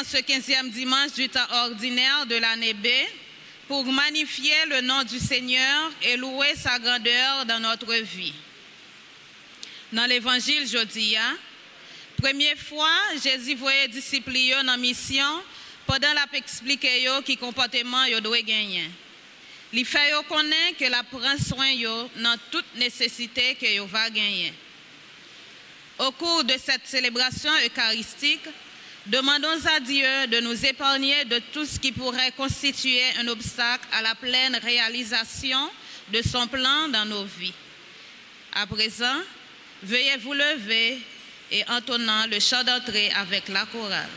ce 15e dimanche du temps ordinaire de l'année B pour magnifier le nom du Seigneur et louer sa grandeur dans notre vie. Dans l'évangile jeudi, première fois, Jésus voyait disciples dans mission pendant la expliquer qui comportement yo doit gagner. Il fait connaître que la prend soin yo dans toute nécessité que yo va gagner. Au cours de cette célébration eucharistique, demandons à Dieu de nous épargner de tout ce qui pourrait constituer un obstacle à la pleine réalisation de son plan dans nos vies. À présent, veuillez vous lever et entonnant le chant d'entrée avec la chorale.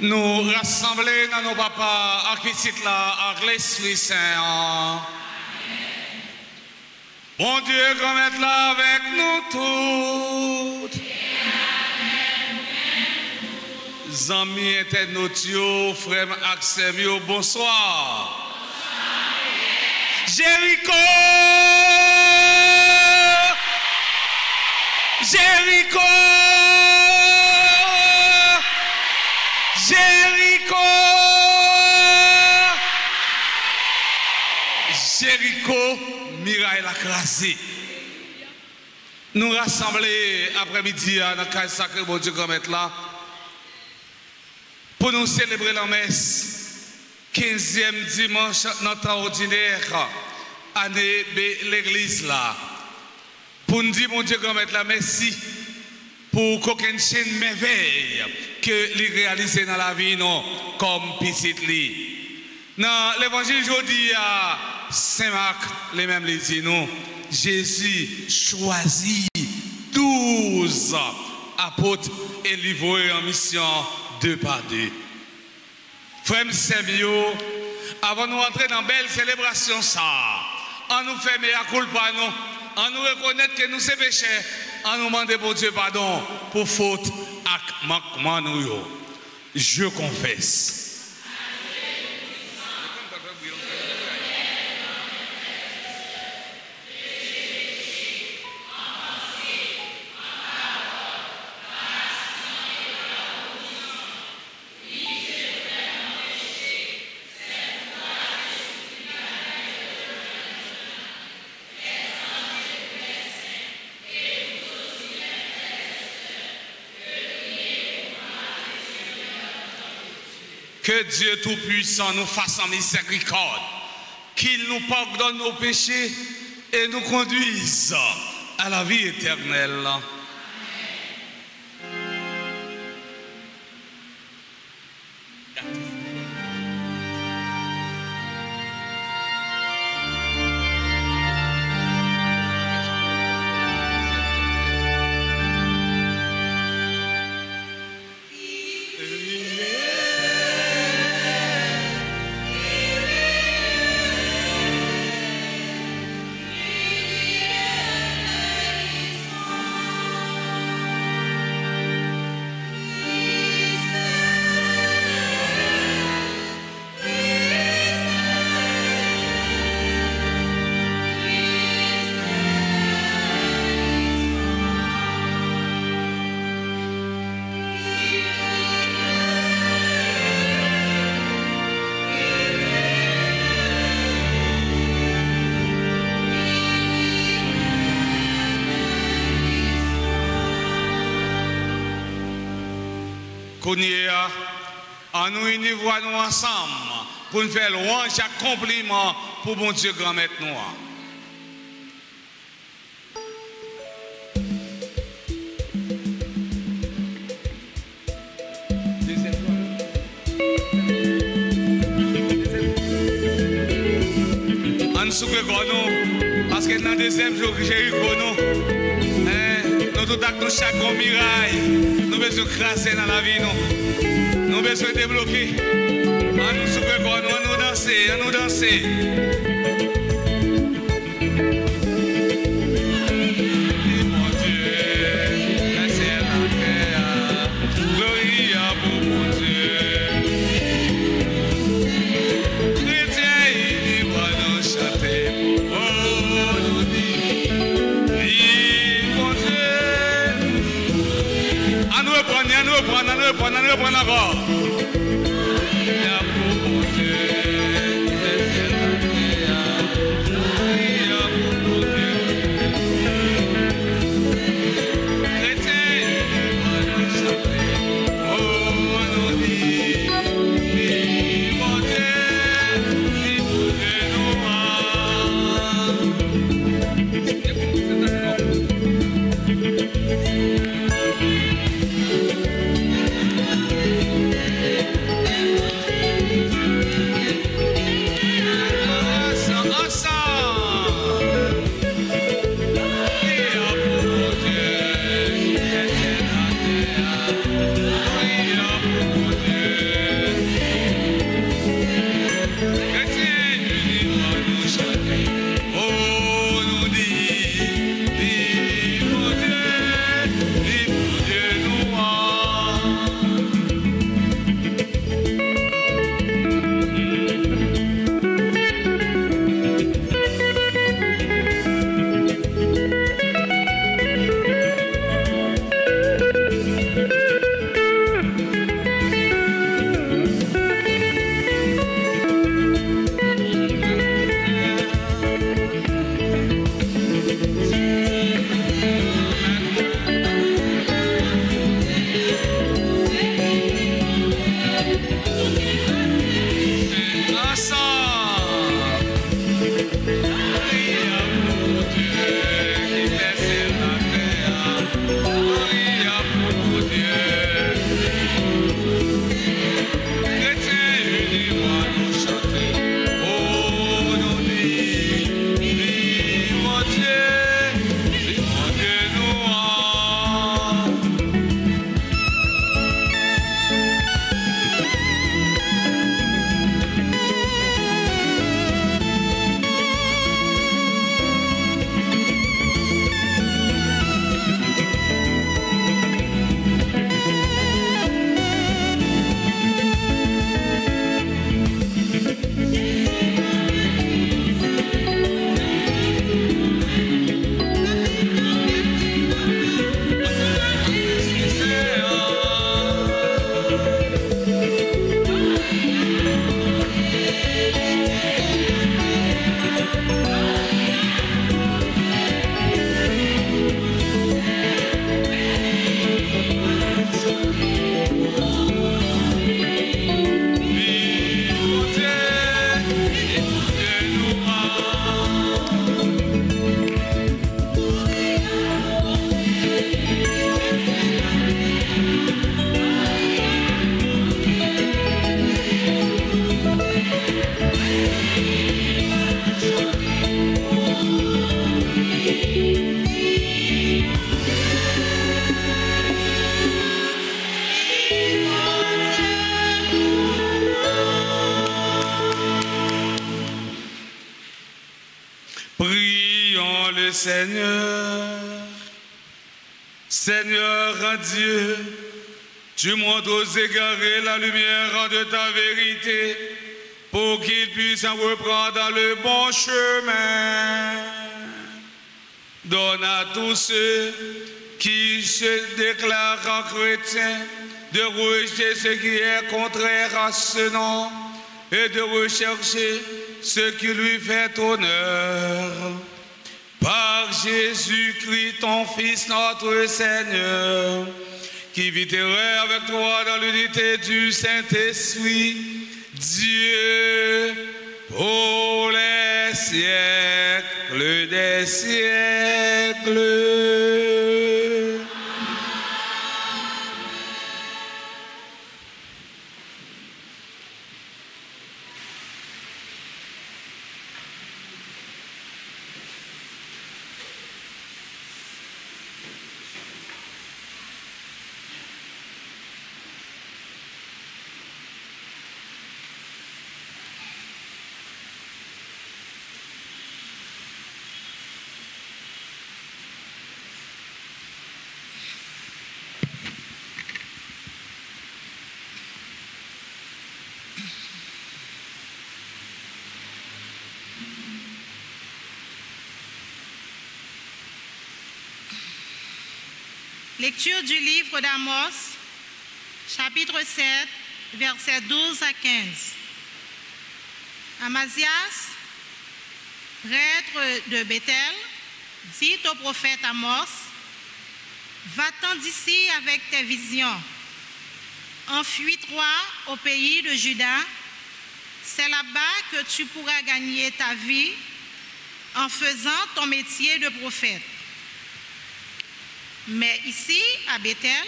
Nous rassembler dans nos papas, à qui c'est là, à l'Esprit Saint. Bon Dieu, comme être là avec nous tous. Amis internautes, frères Axel, bonsoir. Jéricho! Jéricho! Jéricho! Jéricho, Mirail a crasé. Nous rassembler après-midi dans le cas sacré, bon Dieu, comme être là, pour nous célébrer la messe, 15e dimanche, notre ordinaire, année de l'église là. Pour nous dire, mon Dieu, comme être là, merci pour qu'aucune chaîne merveille que les réaliser dans la vie, non, comme petite li. Dans l'évangile aujourd'hui à Saint-Marc, les mêmes les dit nous, Jésus choisit 12 apôtres et livrés en mission 2 par 2. Frères Samuel, avant de nous entrer dans une belle célébration, ça, on nous fait meilleur culpa, nous, on nous reconnaître que nous sommes péchés, on nous demande pour Dieu pardon pour faute et manquement nous. Je confesse. Que Dieu Tout-Puissant nous fasse en miséricorde, qu'il nous pardonne nos péchés et nous conduise à la vie éternelle. En nous unir nous ensemble pour nous faire louange et compliment pour bon Dieu grand maître nous. En soupe nous, parce que dans le deuxième jour que j'ai eu nous tout acte chaque miraille, nous besoin de crasser dans la vie nous. Nous besoin de débloquer. En nous soupe nous, à nous danser. On reprend encore. Seigneur. Seigneur, en Dieu, tu montres aux égarés la lumière de ta vérité pour qu'ils puissent en reprendre dans le bon chemin. Donne à tous ceux qui se déclarent chrétiens de rejeter ce qui est contraire à ce nom et de rechercher ce qui lui fait honneur. Par Jésus-Christ, ton Fils, notre Seigneur, qui vit et règne avec toi dans l'unité du Saint-Esprit, Dieu, pour les siècles des siècles. Lecture du livre d'Amos, chapitre 7, versets 12 à 15. Amazias, prêtre de Bethel, dit au prophète Amos, « Va-t'en d'ici avec tes visions. Enfuis-toi au pays de Juda. C'est là-bas que tu pourras gagner ta vie en faisant ton métier de prophète. Mais ici, à Bethel,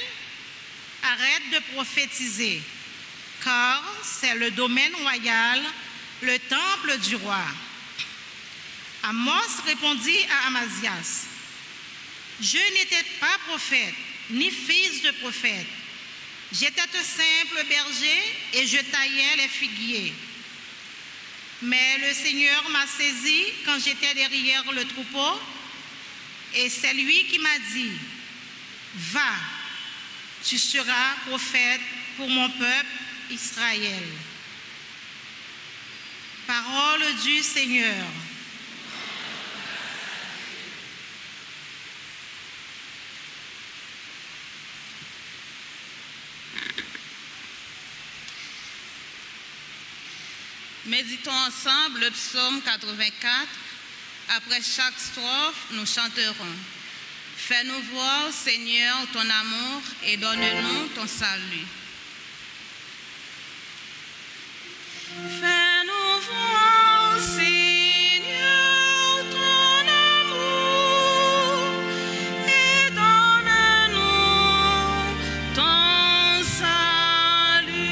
arrête de prophétiser, car c'est le domaine royal, le temple du roi. » Amos répondit à Amazias, « Je n'étais pas prophète, ni fils de prophète. J'étais un simple berger et je taillais les figuiers. Mais le Seigneur m'a saisi quand j'étais derrière le troupeau, et c'est lui qui m'a dit, « Va, tu seras prophète pour mon peuple Israël. » Parole du Seigneur. Méditons ensemble le psaume 84. Après chaque strophe, nous chanterons. Fais-nous voir, Seigneur, ton amour et donne-nous ton salut. Fais-nous voir, Seigneur, ton amour et donne-nous ton salut.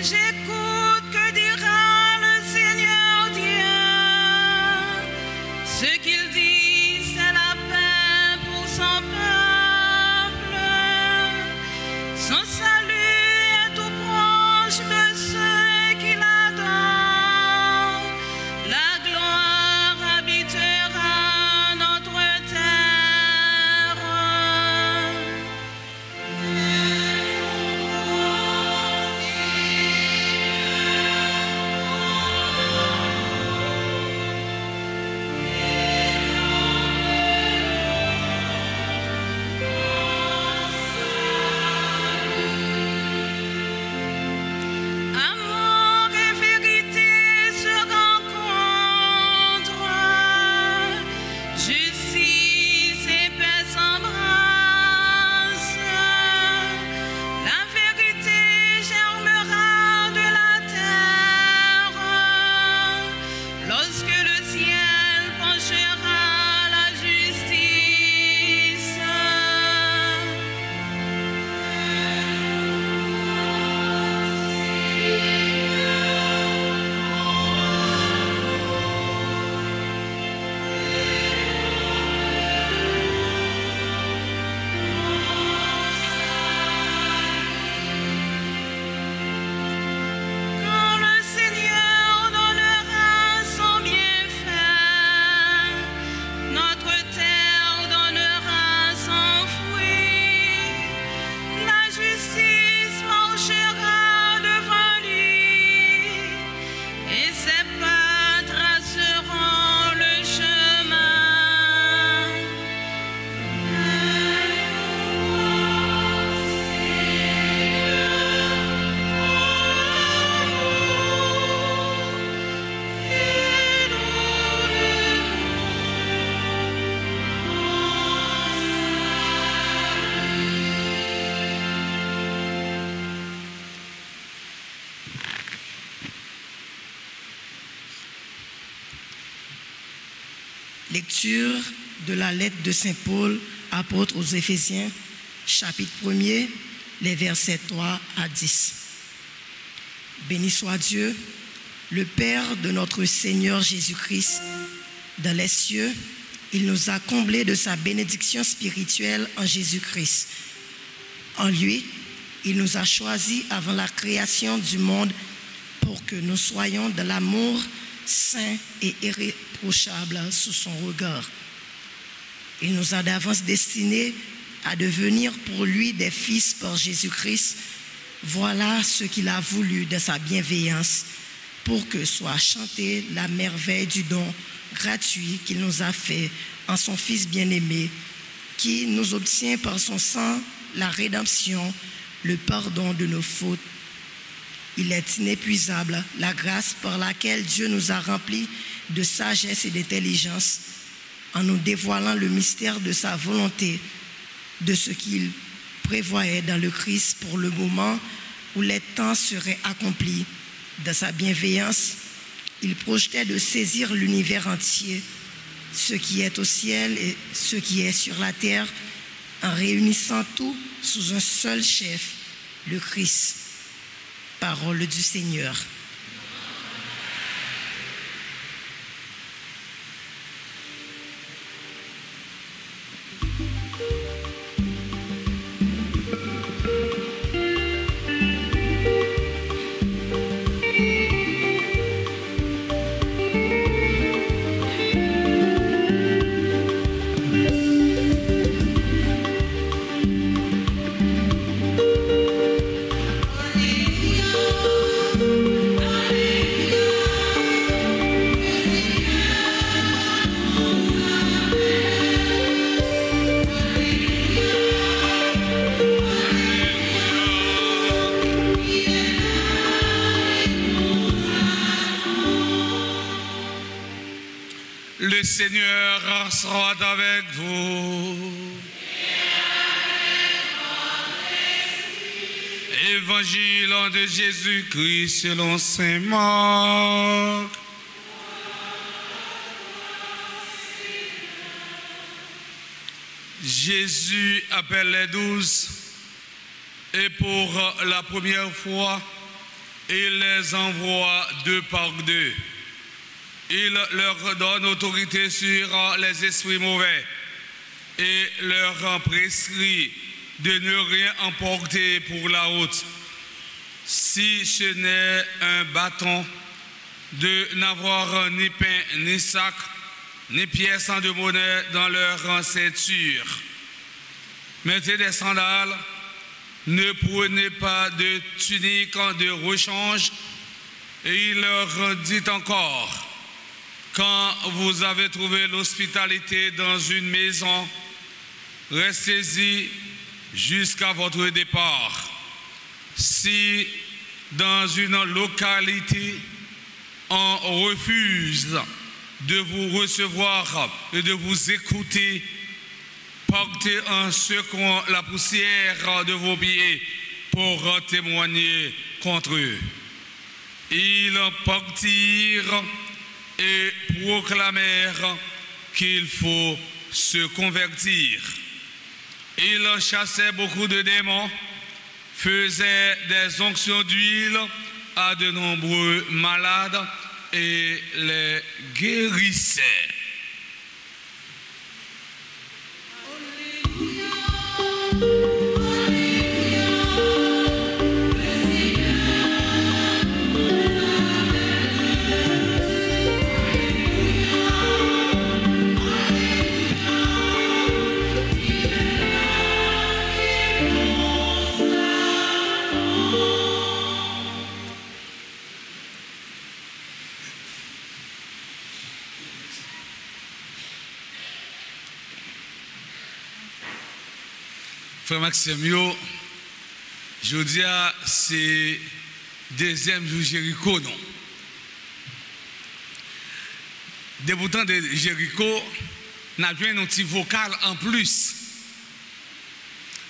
J'écoute, que dira le Seigneur Dieu. Ce qu'il dit, c'est la paix pour son peuple. Son salut est tout proche de ceux qui l'adorent. La gloire habitera notre terre. Amour et vérité se rencontrent, justice et paix s'embrassent. La vérité germera de la terre lorsque le ciel penchera la justice. Lecture de la lettre de Saint Paul, apôtre aux Éphésiens, chapitre 1er, les versets 3 à 10. Béni soit Dieu, le Père de notre Seigneur Jésus-Christ. Dans les cieux, il nous a comblés de sa bénédiction spirituelle en Jésus-Christ. En lui, il nous a choisis avant la création du monde pour que nous soyons de l'amour saint et irréprochable sous son regard. Il nous a d'avance destinés à devenir pour lui des fils par Jésus-Christ. Voilà ce qu'il a voulu de sa bienveillance pour que soit chantée la merveille du don gratuit qu'il nous a fait en son Fils bien-aimé, qui nous obtient par son sang la rédemption, le pardon de nos fautes. Il est inépuisable, la grâce par laquelle Dieu nous a remplis de sagesse et d'intelligence, en nous dévoilant le mystère de sa volonté, de ce qu'il prévoyait dans le Christ pour le moment où les temps seraient accomplis. Dans sa bienveillance, il projetait de saisir l'univers entier, ce qui est au ciel et ce qui est sur la terre, en réunissant tout sous un seul chef, le Christ. Parole du Seigneur. Le Seigneur sera avec vous. Évangile de Jésus-Christ selon saint Marc. Jésus appelle les 12 et pour la première fois, il les envoie 2 par 2. Il leur donne autorité sur les esprits mauvais et leur prescrit de ne rien emporter pour la route, si ce n'est un bâton, de n'avoir ni pain, ni sac, ni pièces de monnaie dans leur ceinture. Mettez des sandales, ne prenez pas de tunique de rechange. Et il leur dit encore: quand vous avez trouvé l'hospitalité dans une maison, restez-y jusqu'à votre départ. Si dans une localité, on refuse de vous recevoir et de vous écouter, portez en secouant la poussière de vos pieds pour témoigner contre eux. Ils partirent et proclamèrent qu'il faut se convertir. Ils chassaient beaucoup de démons, faisaient des onctions d'huile à de nombreux malades et les guérissaient. Frère Maxime, je dis c'est deuxième jour Jéricho, non? Débutant de Jéricho, nous avons un petit vocal en plus.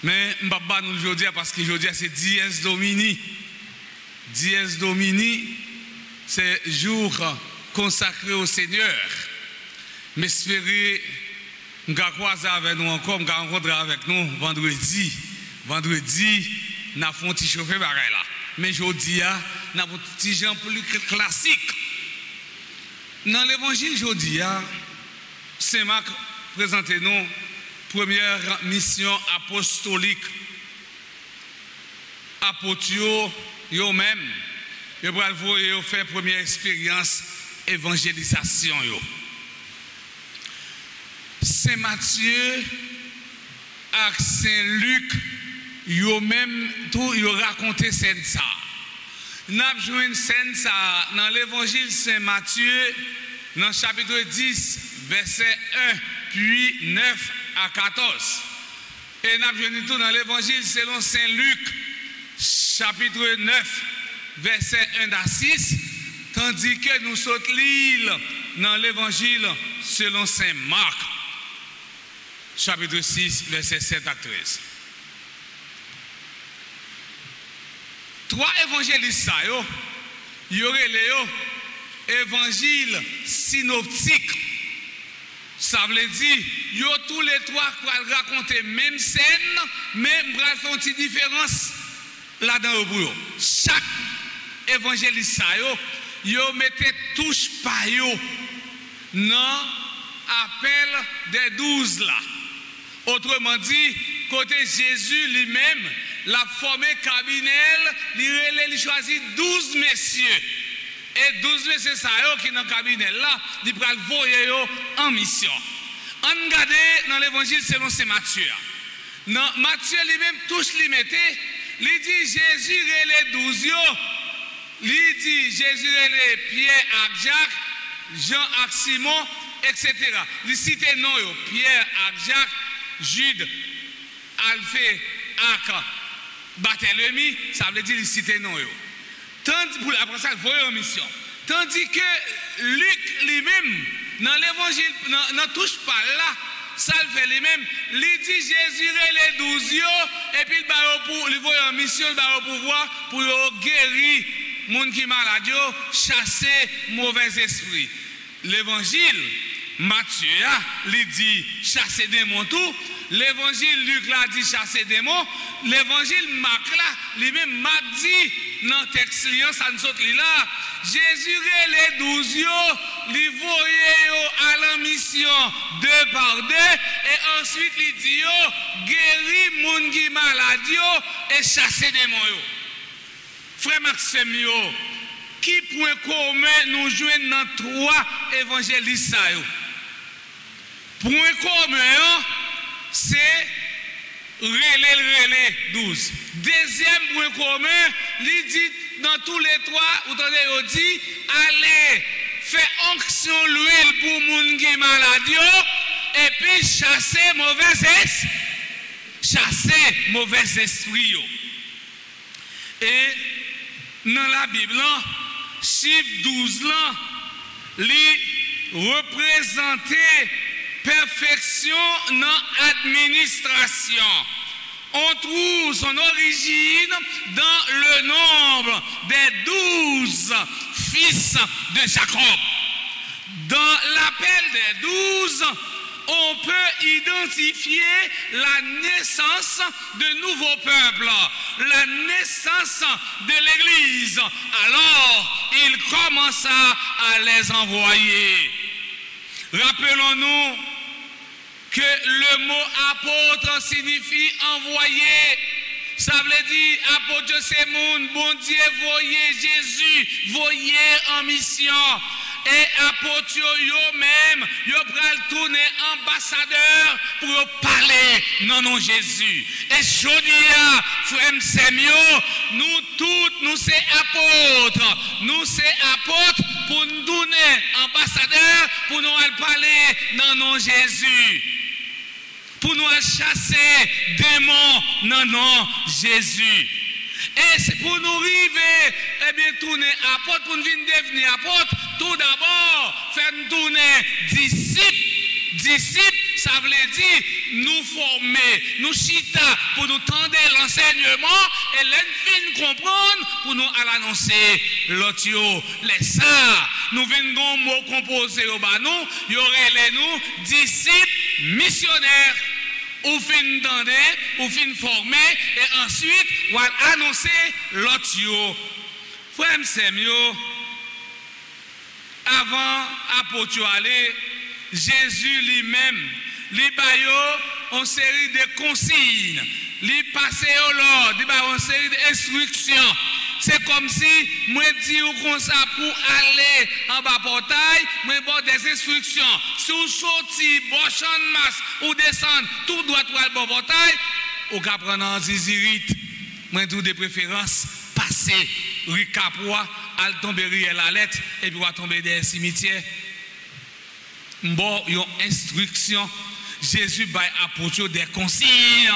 Mais je ne vais pas nous le dire parce que je dis c'est Dies Domini. Dies Domini, c'est jour consacré au Seigneur. M'espérer nous croiser avec nous encore, nous rencontrer avec nous vendredi. Vendredi, nous avons un petit chauffeur là. Mais jeudi, nous avons un petit gens plus classique. Dans l'évangile jeudi, Saint Marc présente nous première mission apostolique. Apôtres, eux-mêmes, ils vont faire première expérience évangélisation. Saint Matthieu et Saint Luc, eux-mêmes, tout, ils ont raconté ça. Nous avons joué une scène dans l'évangile Saint Matthieu, dans le chapitre 10, verset 1, puis 9 à 14. Et nous avons joué tout dans l'évangile selon Saint Luc, chapitre 9, verset 1 à 6, tandis que nous sautons l'île dans l'évangile selon Saint Marc, chapitre 6, verset 7 à 13. Trois évangélistes, il y aurait les évangiles synoptiques. Ça veut dire, ils ont tous les trois qui raconter même scène, mais ils font une petite différence là-dedans. Chaque évangéliste, ils mettent touche par eux dans l'appel des 12 là. Autrement dit, côté Jésus lui-même, la formé cabinet, il choisit 12 messieurs. Et 12 messieurs qui sont dans le cabinet là, ils prennent le voyer en mission. On regarde dans l'évangile selon Saint Matthieu. Dans Matthieu lui-même touche limité, il dit Jésus et les 12 il dit Jésus et les Pierre et Jacques, Jean et Simon, etc. Il cite non Pierre et Jacques, Jude, Alphée, Ak, Barthélemy, ça veut dire il cite non. Tandis pour après ça, il voit en mission. Tandis que Luc lui-même, dans l'évangile, ne touche pas là, ça le fait lui-même. Il dit Jésus et les 12 et puis il voit en mission, il va au pouvoir pour guérir les gens qui sont malades, chasser mauvais esprits. L'évangile, Matthieu, il dit chasser des démons tout. L'évangile Luc l'a dit chasser des démons. L'évangile Marc là, lui-même Marc dit dans le texte ça nous saute là. Jésus et les 12 les voyaient à la mission deux par deux et ensuite il dit guérir les gens qui sont malades et chasser des démons. Frère Maxime, qui point commun nous joignent dans trois évangélistes? Point commun, c'est relais 12. Deuxième point commun, il dit dans tous les trois, vous entendez, il dit allez faire onction l'huile pour les gens qui sont malades et puis chasser mauvais esprits. Et dans la Bible, chiffre 12 là, il représentait perfection dans l'administration. On trouve son origine dans le nombre des 12 fils de Jacob. Dans l'appel des 12, on peut identifier la naissance de nouveaux peuples, la naissance de l'Église. Alors, il commença à les envoyer. Rappelons-nous que le mot apôtre signifie envoyer. Ça veut dire apôtre c'est monde, bon Dieu, voyez Jésus, voyez en mission. Et apôtre eux-mêmes, ils prennent tourner ambassadeur pour parler non Jésus. Et je dis, frère Semio, nous tous, nous sommes apôtres. Nous sommes apôtres pour nous donner ambassadeur pour nous parler non Jésus. Pour nous chasser démons non Jésus. Et c'est pour nous arriver, eh bien, tourner apôtre, pour nous devenir apôtre, tout d'abord, faire nous tourner disciples. Disciples, ça veut dire nous former, nous chita pour nous tendre l'enseignement et l'enfin comprendre pour nous à l'annoncer l'autre. Les ça, nous venons mot composé au bas nous, y aurait les nous disciples missionnaires. Ou fin d'entendre, ou fin former, et ensuite, ou annoncer l'autre yo. Frère Semio, avant apôtre aller, Jésus lui-même, lui baillot une série de consignes, lui passé au l'ordre, lui baillot une série d'instructions. C'est comme si moi dis comme ça pour aller en bas portail, moi bon des instructions. Si vous sortez bon champ de masse ou descendre tout droit pour le bon portail, ou qu'à prendre en zizirite. Moi tout de préférence passer rue Capois, al tomber riel la lettre et puis va tomber des cimetières. Bon, une instruction. Jésus bail apôtre des consignes.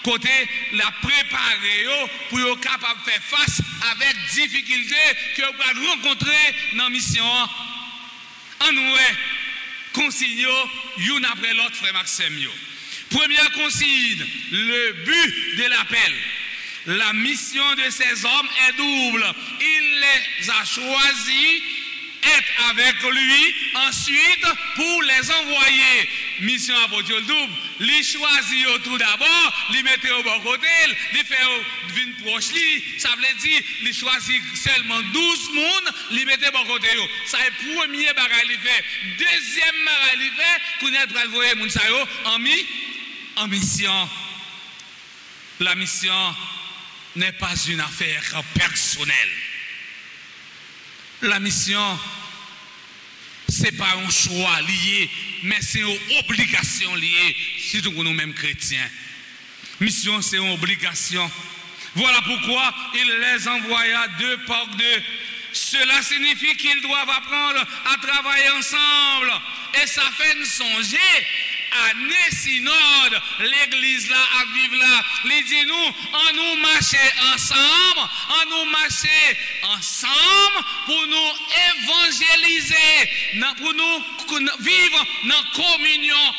Côté la préparer pour être capable de faire face avec difficulté que vous allez rencontrer dans la mission. En nous, consigne une après l'autre, frère Maxime. Première consigne, le but de l'appel. La mission de ces hommes est double. Il les a choisis, être avec lui, ensuite pour les envoyer. Mission apôtre double. Li choisit tout d'abord, li mette au bon côté, li fait une proche li, ça veut dire li choisit seulement 12 personnes, li mette au bon côté. Ça est premier bagage li fait. Deuxième bagage li fait, qu'on est pour envoyer moun sa yo en mission. La mission n'est pas une affaire personnelle. La mission ce n'est pas un choix lié, mais c'est une obligation liée, surtout pour nous-mêmes chrétiens. Mission, c'est une obligation. Voilà pourquoi il les envoya deux par deux. Cela signifie qu'ils doivent apprendre à travailler ensemble. Et ça fait nous songer à Nessinode, l'église là, à vivre là. Il dit nous, on nous marcher ensemble, pour nous évangéliser, pour nous vivre dans communion.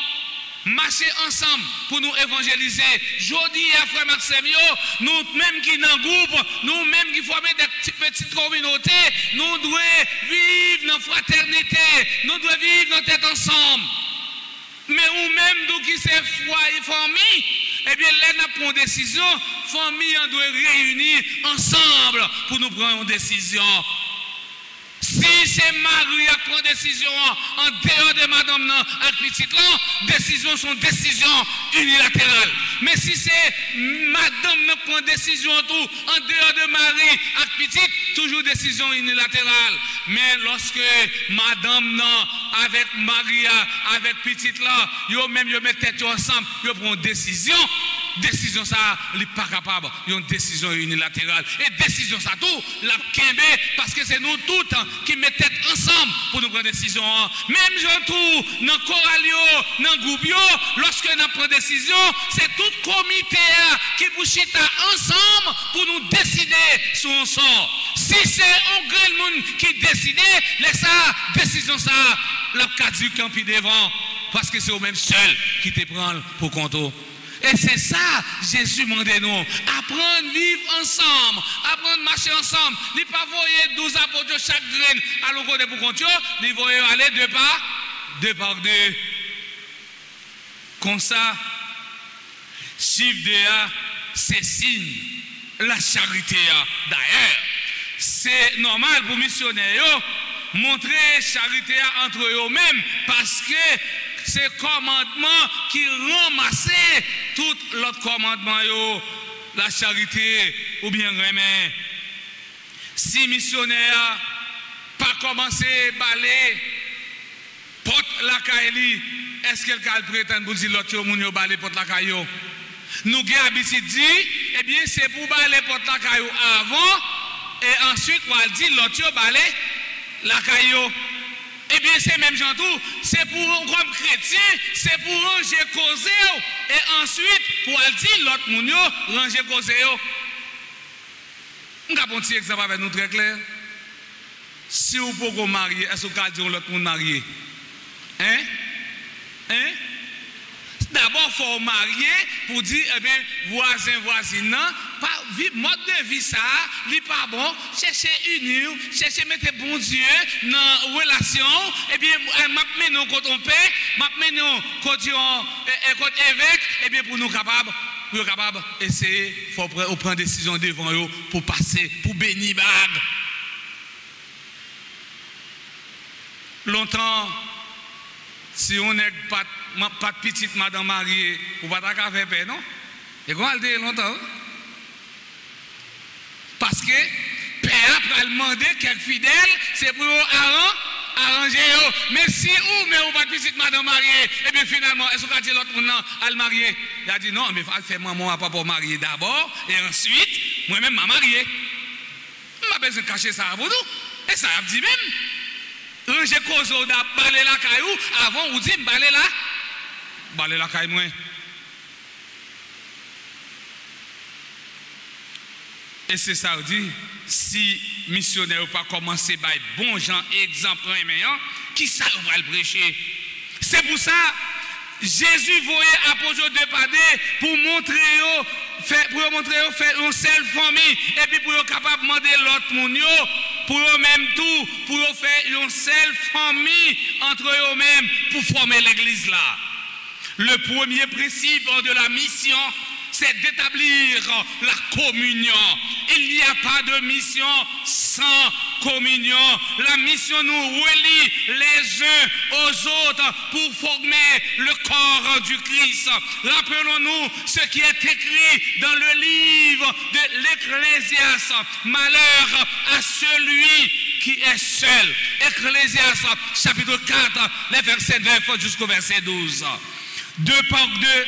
Marcher ensemble pour nous évangéliser. Jodi à frère Maxime, nous même qui dans groupe, nous même qui formons des petites communautés, nous devons vivre dans fraternité, nous devons vivre dans tête ensemble. Mais ou même nous qui c'est foyer famille, eh bien là nous prenons une décision, famille on doit réunir ensemble pour nous prendre une décision. Si c'est Marie qui prend décision en dehors de madame avec petite là, décisions sont décisions unilatérales. Mais si c'est madame qui prend décision tout en dehors de Marie avec petite, toujours décision unilatérale. Mais lorsque madame avec Marie avec petite là, yo même yo mettent tête ensemble, yo prend décision. Décision ça, il n'est pas capable, il y a une décision unilatérale. Et décision ça tout, la kembe, parce que c'est nous tous qui mettons tête ensemble pour nous prendre décision. Même gens tout, dans le choralio, dans le groupe, lorsque nous prenons décision, c'est tout comité qui bouchita ensemble pour nous décider sur un sort. Si c'est un grand monde qui décide, laisse ça, décision ça, la caduque en puis devant, parce que c'est au même seul qui te prend pour compte. Et c'est ça, Jésus m'a dit nous, apprendre à vivre ensemble, apprendre à marcher ensemble. Il ne pas voyer 12 apôtres chaque graine à l'autre pour compter, il voyer aller deux par deux. Comme ça, chiffre de c'est signe, la charité d'ailleurs. C'est normal pour missionnaires montrer charité entre eux-mêmes parce que c'est commandement qui ramassait tout l'autre commandement, la charité ou bien remet. Si missionnaire pas commencé à balayer porte la caille, est-ce qu'elle prétend pour dire l'autre moun yo balayer porte la caille? Nous avons habitude dit, eh bien c'est pour balayer porte la caille avant et ensuite on va dire l'autre yo balayer la caille. Eh bien, c'est même gens tout, c'est pour un comme chrétien, c'est pour ranger cause et ensuite pour dire l'autre moun yo ranger cause yo. On va prendre un petit exemple avec nous très clair. Si vous pouvez vous marier, est-ce que vous pouvez dire l'autre monde marié? D'abord, il faut marier pour dire, eh bien, voisin, mode de vie ça, n'est pas bon, chercher unir, chercher mettre bon Dieu dans relation, et bien, m'a mené contre on paix, m'a mené contre évêque, et bien, pour nous capables, essayer, il faut prendre décision devant eux pour passer, pour bénir bague. Longtemps, si on n'est pas de petite madame mariée, on ne va pas faire paix, non? Et comment elle dit longtemps? Parce que père a demandé quelques fidèles, c'est pour arranger. Mais si ou mais on pas de petite madame mariée, et bien finalement, est-ce qu'on a dit l'autre monde à le marier? Il a dit non, mais il faut faire maman à papa marier d'abord, et ensuite, moi-même m'a marié. Je n'ai pas besoin de cacher ça pour nous. Et ça a dit même. Ranger cause d'abord balé la caillou, avant ou dit balé la caillou moi. Et c'est ça dit, si missionnaire n'a pas commencé par bon gens exemple qui ça va le prêcher. C'est pour ça Jésus voyait apôtre de padé pour montrer faire une seule famille et puis pour capable demander l'autre monde pour eux-mêmes tout pour faire une seule famille entre eux-mêmes pour former l'église là. Le premier principe de la mission, c'est d'établir la communion. Il n'y a pas de mission sans communion. La mission nous relie les uns aux autres pour former le corps du Christ. Rappelons-nous ce qui est écrit dans le livre de l'Ecclésiaste. Malheur à celui qui est seul. Ecclésiaste chapitre 4, les versets 9 jusqu'au verset 12. Deux par deux.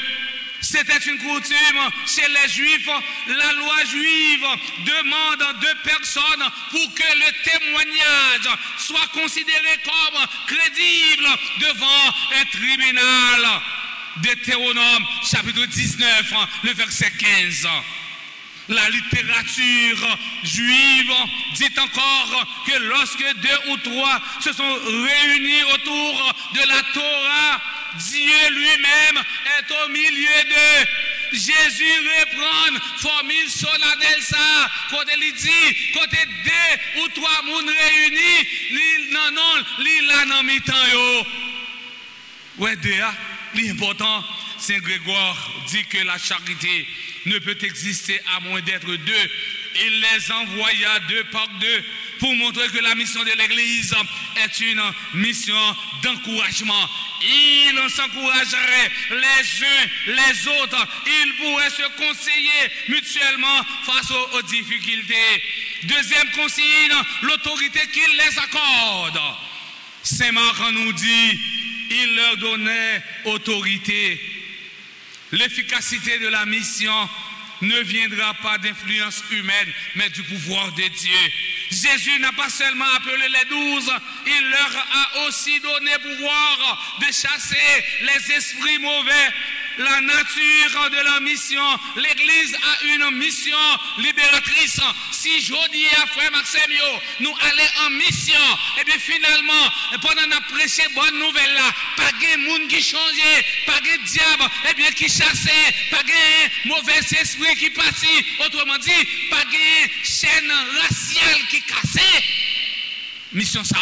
C'était une coutume chez les Juifs. La loi juive demande deux personnes pour que le témoignage soit considéré comme crédible devant un tribunal. Deutéronome chapitre 19, le verset 15. La littérature juive dit encore que lorsque deux ou trois se sont réunis autour de la Torah, Dieu lui-même est au milieu d'eux. Jésus reprend formule solennelle ça, quand il dit, côté deux ou trois monde réunis, il a dans mi-temps yo. Ouais, l'important, Saint Grégoire dit que la charité ne peut exister à moins d'être deux. Il les envoya deux par deux pour montrer que la mission de l'Église est une mission d'encouragement. Il s'encouragerait les uns les autres. Ils pourraient se conseiller mutuellement face aux difficultés. Deuxième consigne, l'autorité qu'il les accorde. Saint Marc nous dit, il leur donnait autorité. L'efficacité de la mission ne viendra pas d'influence humaine, mais du pouvoir de Dieu. Jésus n'a pas seulement appelé les 12, il leur a aussi donné pouvoir de chasser les esprits mauvais. La nature de la mission, l'Église a une mission libératrice. Si je dis à frère Maxime, nous allons en mission, et bien finalement, pendant qu'on a prêché bonne nouvelle là, pas de monde qui changeait, pas de diable, et bien qui chassait, pas de mauvais esprit qui partit, autrement dit, pas de chaîne raciale qui cassait. Mission ça,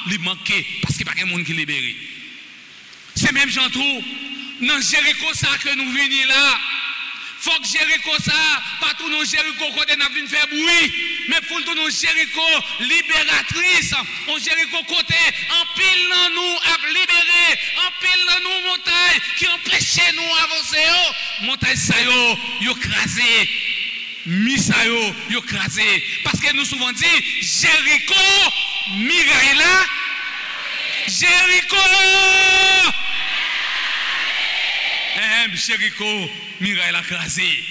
lui manquait parce qu'il n'y a pas de monde qui libéré. C'est même Jean tout. Dans Jéricho ça que nous venons là, faut que Jéricho ça, pas tout nos Jéricho côté n'a venu faire bruit, mais pour tout nos Jéricho libératrice, on Jéricho côté en pile nous à libérer, en pile nous montagne qui empêchait nous avancer, montagne ça yo crasé, misa yo crasé, parce que nous souvent dit Jéricho miraille là, Jéricho Jéricho, Miraille a crasé.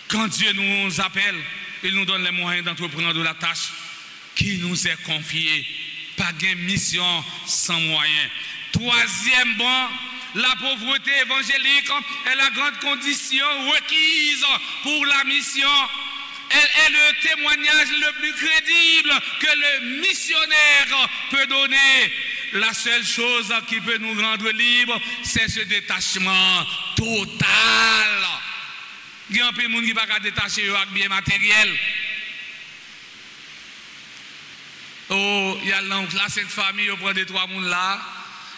Quand Dieu nous appelle, il nous donne les moyens d'entreprendre la tâche qui nous est confiée. Pas de mission sans moyens. Troisième bon, la pauvreté évangélique est la grande condition requise pour la mission. Elle est le témoignage le plus crédible que le missionnaire peut donner. La seule chose qui peut nous rendre libres, c'est ce détachement total. Il y a un peu de monde qui va détacher avec bien matériel. Oh, il y a l'oncle là, cette famille, il prend 2-3 personnes là.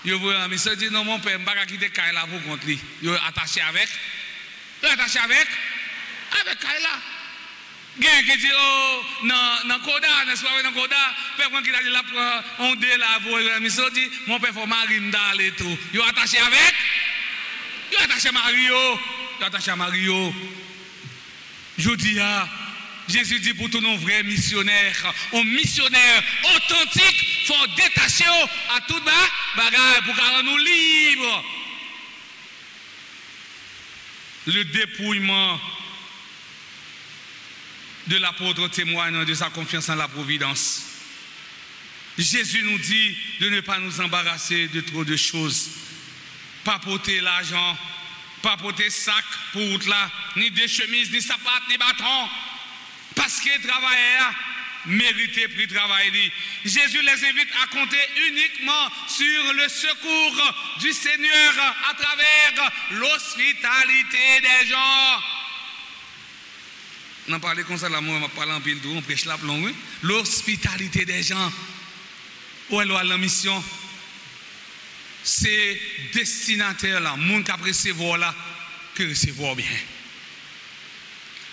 Il voit mais ça dit non mon père, je ne vais pas quitter Kaila pour contre lui. Il est attaché avec. Il est attaché avec Kaila. Quelqu'un qui dit oh dans Koda, n'est-ce pas dans Koda, personne qui a dit là on dé là pour mais ça dit mon père faut marine d'aller tout. Il est attaché avec. Il est attaché à Mario. Il est attaché à Mario. Je dis Jésus dit pour tous nos vrais missionnaires, un missionnaire authentique, il faut détacher à tout bagage pour qu'on nous libre. Le dépouillement de l'apôtre témoigne de sa confiance en la providence. Jésus nous dit de ne pas nous embarrasser de trop de choses. Pas porter l'argent, pas porter sac pour route là, ni des chemises, ni sapates, ni bâtons. Parce que le travailleur mérite pris travail. Jésus les invite à compter uniquement sur le secours du Seigneur à travers l'hospitalité des gens. On a parlé comme ça, là, moi, on parle en pile, on prêche la plomb. L'hospitalité des gens. Où est la mission? C'est destinataire là, monde qui a recevoir là, que recevoir bien.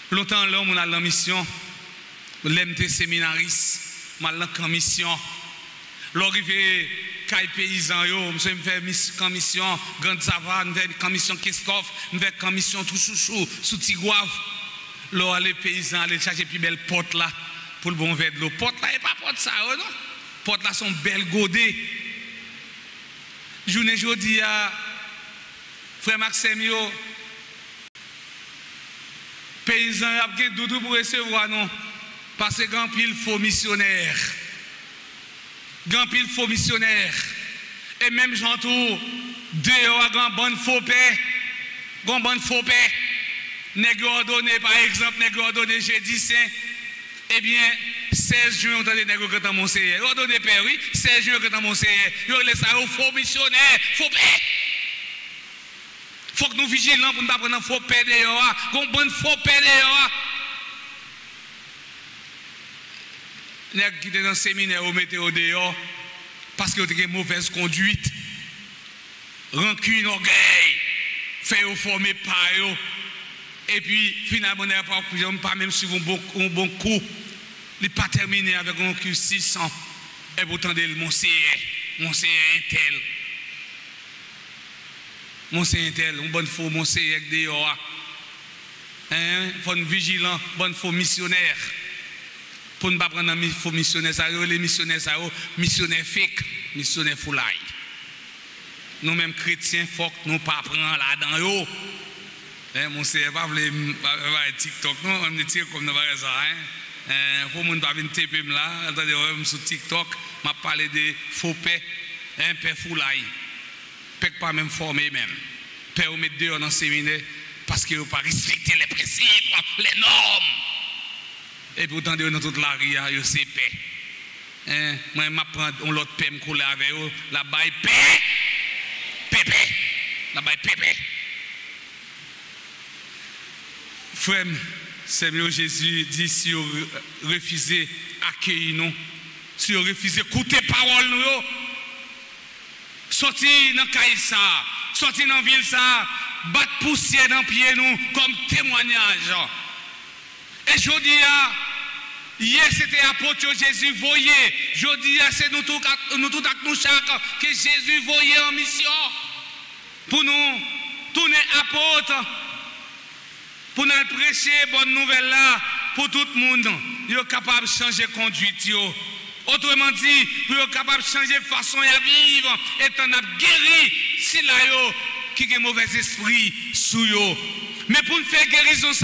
Longtemps là, on a la mission, l'MT séminariste, mal en mission. L'arrivée caille paysan yo, je me fais commission Grande Savane, je fais commission Kiskov, je fais commission tout chouchou sous Tigouave. Là les paysans aller chercher plus belle porte là pour le bon verre de l'eau. Porte là et pas porte ça non. Porte là sont belles godées. Journée jodi à frère Maxime yo paysans y a bien doudou pour recevoir non parce que grand pile faux missionnaire. Grand pile faux missionnaire. Et même j'entoure dehors grand bonne faux paix. Grand bonne faux paix. Nèg ordonné par exemple nèg ordonné jeudi saint. Eh bien 16 juin, on a des négociations dans mon Seigneur. Ordonné père, oui, 16 juin dans mon Seigneur. Il y a ça au faux missionnaire, faux paix. Faut que nous vigilons pour ne pas prendre un faux paix dehors. Qu'on bonne faux paix dehors. Nèg qui était dans le séminaire, on mettait au dehors parce que vous avez une mauvaise conduite. Rancune, orgueil, fait au former par eux. Et puis finalement, on n'a pas même suivre un bon coup. Il n'est pas terminé avec un cul 600. Et pourtant, mon Seigneur intel. Mon Seigneur intel, un bon faux, mon Seigneur dehors. Hein, faut être vigilant, bon faux missionnaire. Pour ne pas prendre un faux missionnaire, ça les missionnaires, ça missionnaire fake, missionnaire foulaille. Nous-mêmes chrétiens, il faut que nous ne pas prendre là-dedans. Mon Seigneur, pas de TikTok, non, on me tire comme nous va ça. Pour ne pas venir taper là, attendez, sur TikTok, m'a parlé de faux paix, un père foulaille. Père pas même formé même. Père met dehors dans le séminaire parce qu'il n'a pas respecté les principes, les normes. Et pourtant, dans toute la ria, il c'est paix. Moi, je prends l'autre paix, je coule avec eux, la baille paix. Pépé. La baille pépé. Frère, Seigneur Jésus dit si vous refusez d'accueillir nous, si vous refusez d'écouter parole nous, sortez dans Kaïsa, sortez dans la ville, battre poussière dans les pieds nous comme témoignage. Et je dis, hier c'était apôtre Jésus voyé, je dis, c'est nous tous nous chaque que Jésus voyait en mission pour nous tourner apôtre. Pour nous prêcher bonne nouvelle là, pour tout le monde, ils sont capables de changer de conduite. Autrement dit, pour être capable de changer de façon de vivre, et on a guéri si là, qui a mauvais esprit sous eux. Mais pour nous faire guérison, il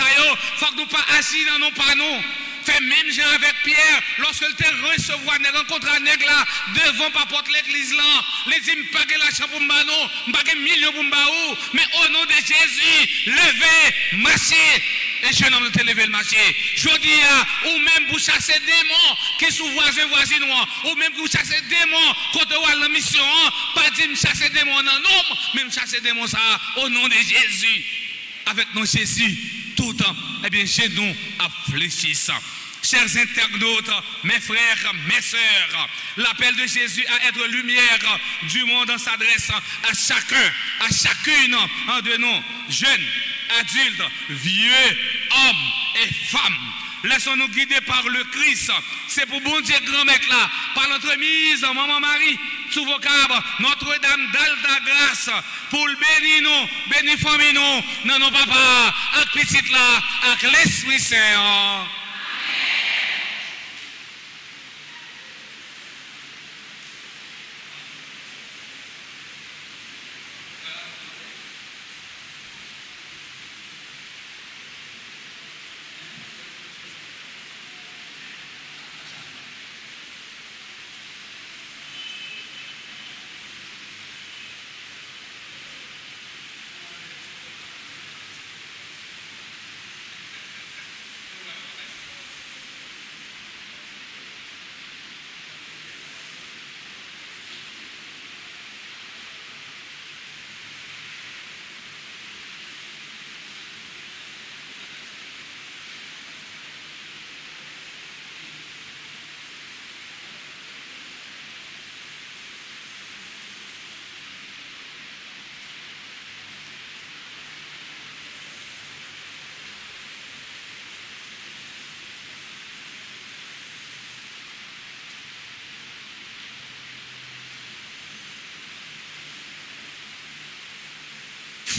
faut que nous pas agir dans nos panneaux. Fait même gens avec Pierre, lorsque il te recevoir, il rencontre un nègre là, devant pas porte l'église là, les dit, je pas l'argent pour m'bano, je pas millions pour m'baou, mais au nom de Jésus, levez, marchez, et je n'ai pas levé le marché. Je dis, ou même pour chasser des démons qui sont voisins, ou même pour chasser des démons, quand on a la mission, pas dire chasser des démons en homme, mais chasser des démons ça, au nom de Jésus, avec nos Jésus. tout eh bien, genoux fléchissent. Chers internautes, mes frères, mes sœurs, l'appel de Jésus à être lumière du monde s'adresse à chacun, à chacune de nous, jeunes, adultes, vieux, hommes et femmes. Laissons-nous guider par le Christ. C'est pour bon Dieu grand maître là, par l'entremise, Maman Marie, sous vos câbles, Notre-Dame d'Alta Grâce, pour le bénir nous, bénir famille nous, non, papa, avec petite là, avec l'Esprit Saint.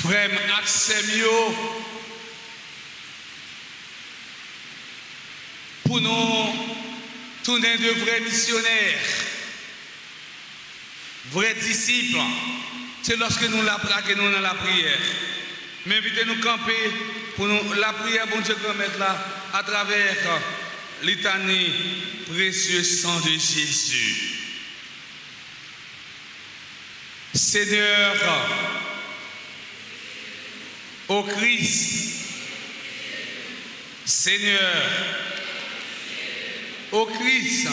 Frère Axemio, pour nous tourner de vrais missionnaires, vrais disciples, c'est lorsque nous la plaquons nous dans la prière. Mais invitez-nous camper pour nous la prière, bon Dieu, qu'on mette là à travers litanie précieux sang de Jésus. Seigneur, au Christ, Seigneur, au Christ,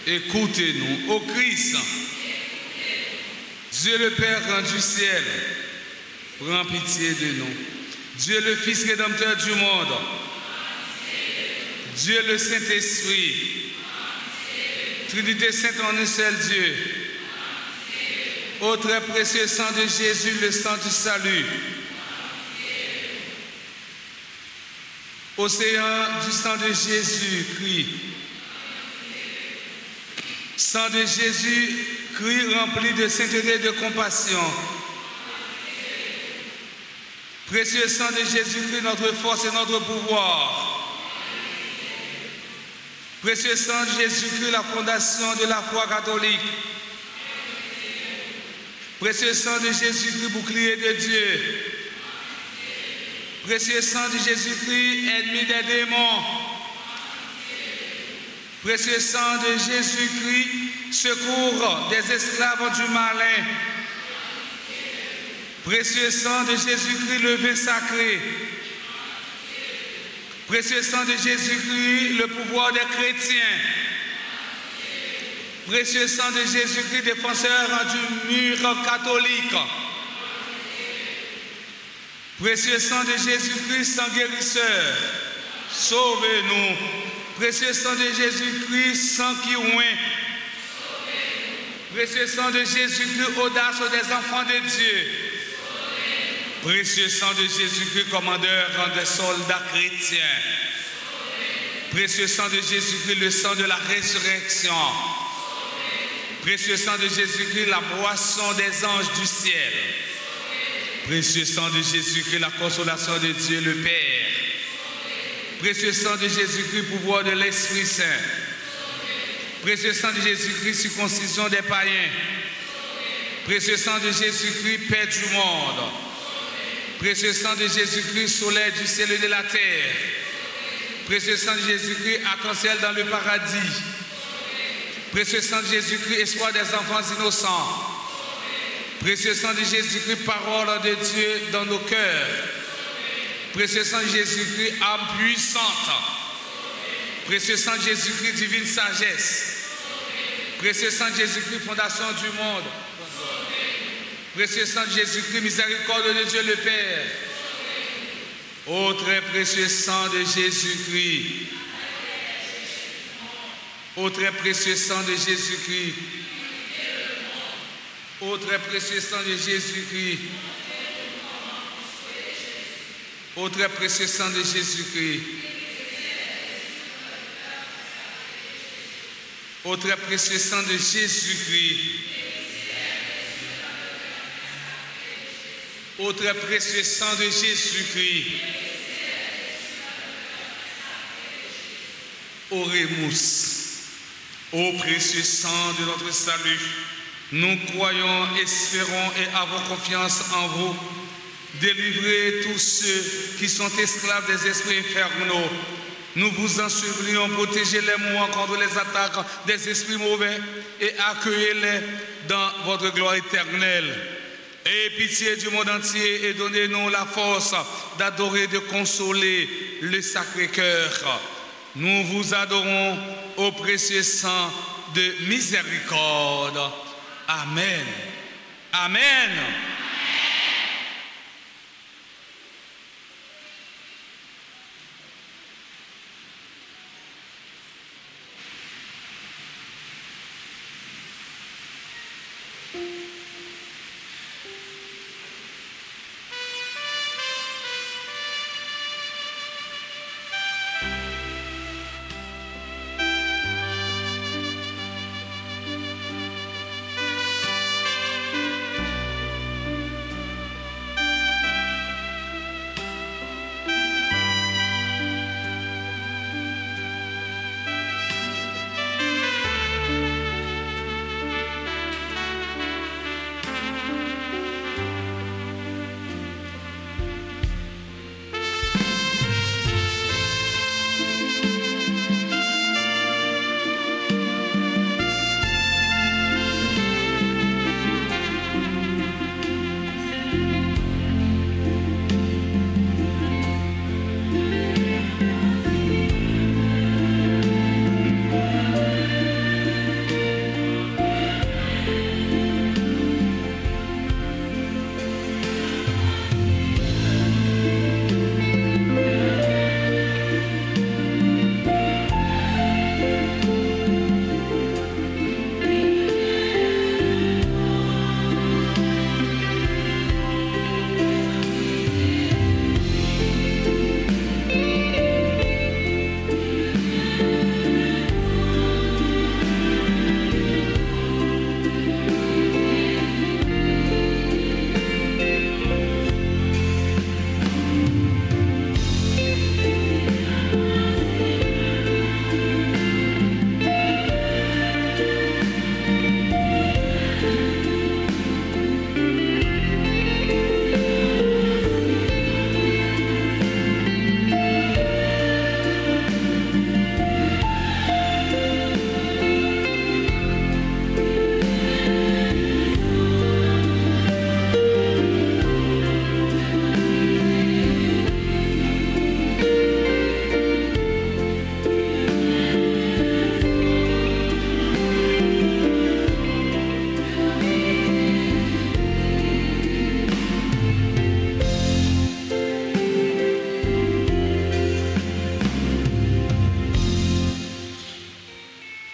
écoutez-nous, au Christ, Dieu le Père grand du ciel, prends pitié de nous. Dieu le Fils rédempteur du monde, Dieu le Saint-Esprit, Trinité sainte en un seul Dieu. Ô très précieux sang de Jésus, le sang du salut. Océan du sang de Jésus-Christ. Sang de Jésus-Christ rempli de sainteté et de compassion. Précieux sang de Jésus-Christ, notre force et notre pouvoir. Précieux sang de Jésus-Christ, la fondation de la foi catholique. Précieux sang de Jésus-Christ, bouclier de Dieu. Précieux sang de Jésus-Christ, ennemi des démons. Précieux sang de Jésus-Christ, secours des esclaves du malin. Précieux sang de Jésus-Christ, le vin sacré. Précieux sang de Jésus-Christ, le pouvoir des chrétiens. Précieux sang de Jésus-Christ, défenseur du mur catholique. Précieux sang de Jésus-Christ, sang guérisseur, sauvez-nous. Précieux sang de Jésus-Christ, sang qui oint. Précieux sang de Jésus-Christ, audace des enfants de Dieu. Précieux sang de Jésus-Christ, commandeur des soldats chrétiens. Précieux sang de Jésus-Christ, le sang de la résurrection. Précieux sang de Jésus-Christ, la boisson des anges du ciel. Précieux sang de Jésus-Christ, la consolation de Dieu le Père. Précieux sang de Jésus-Christ, pouvoir de l'Esprit Saint. Précieux sang de Jésus-Christ, circoncision des païens. Précieux sang de Jésus-Christ, paix du monde. Précieux sang de Jésus-Christ, soleil du ciel et de la terre. Précieux sang de Jésus-Christ, arc-en-ciel dans le paradis. Précieux sang de Jésus-Christ, espoir des enfants innocents. Précieux sang de Jésus-Christ, parole de Dieu dans nos cœurs. Précieux sang de Jésus-Christ, âme puissante. Précieux sang de Jésus-Christ, divine sagesse. Précieux sang de Jésus-Christ, fondation du monde. Précieux sang de Jésus-Christ, miséricorde de Dieu le Père. Ô très précieux sang de Jésus-Christ. Ô très précieux sang de Jésus-Christ. Ô très précieux sang de Jésus-Christ. Ô très précieux sang de Jésus-Christ. Ô très précieux sang de Jésus-Christ. Ô très précieux sang de Jésus-Christ. Oremus. Ô précieux sang de notre salut, nous croyons, espérons et avons confiance en vous. Délivrez tous ceux qui sont esclaves des esprits infernaux. Nous vous en supplions, protégez-les mourants contre les attaques des esprits mauvais et accueillez-les dans votre gloire éternelle. Ayez pitié du monde entier et donnez-nous la force d'adorer, de consoler le Sacré-Cœur. Nous vous adorons au précieux sang de miséricorde. Amen. Amen.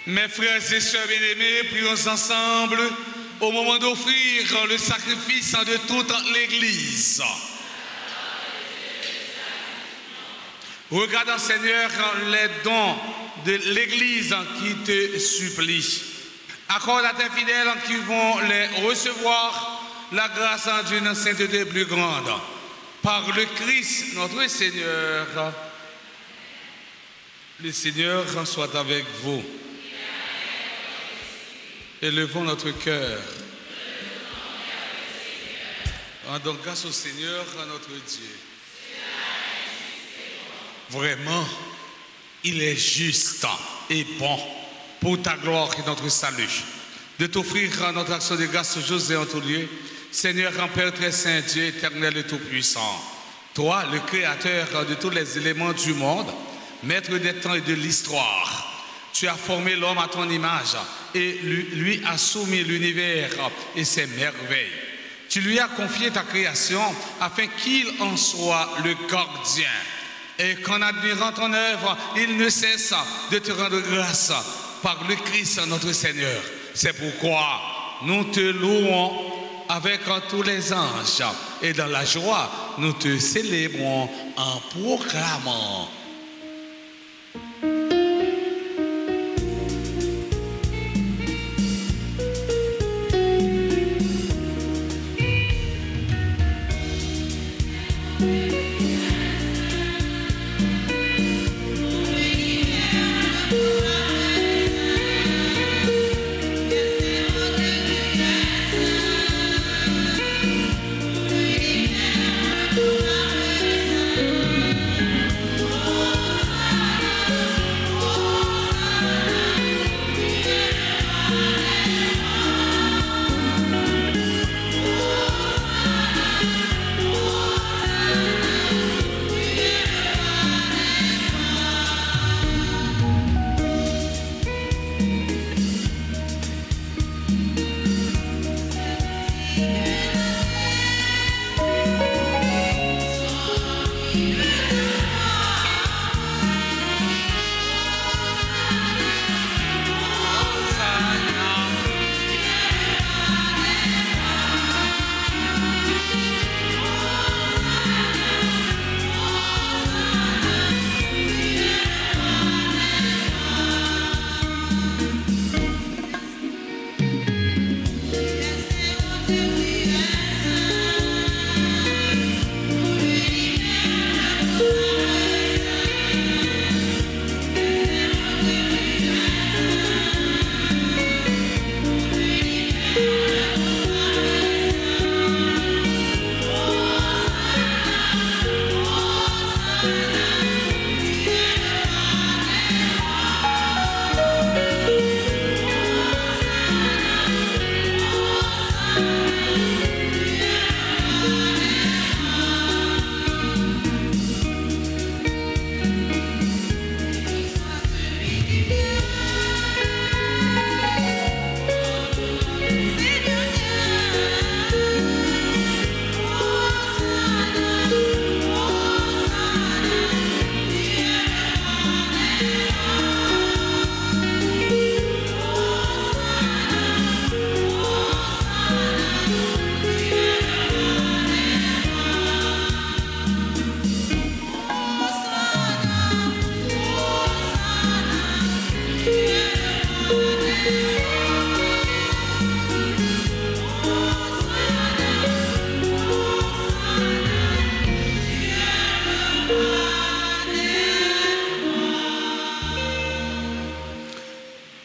Mes frères et sœurs bien-aimés, prions ensemble au moment d'offrir le sacrifice de toute l'Église. Regarde, Seigneur, les dons de l'Église qui te supplient. Accorde à tes fidèles qui vont les recevoir la grâce d'une sainteté plus grande. Par le Christ, notre Seigneur. Le Seigneur soit avec vous. Élevons notre cœur. Rendons grâce au Seigneur, à notre Dieu. Vraiment, il est juste et bon pour ta gloire et notre salut de t'offrir notre action de grâce toujours et en tout lieu. Seigneur, Père très saint, Dieu éternel et tout-puissant, toi, le créateur de tous les éléments du monde, maître des temps et de l'histoire, tu as formé l'homme à ton image et lui a soumis l'univers et ses merveilles. Tu lui as confié ta création afin qu'il en soit le gardien. Et qu'en admirant ton œuvre, il ne cesse de te rendre grâce par le Christ notre Seigneur. C'est pourquoi nous te louons avec tous les anges et dans la joie, nous te célébrons en proclamant.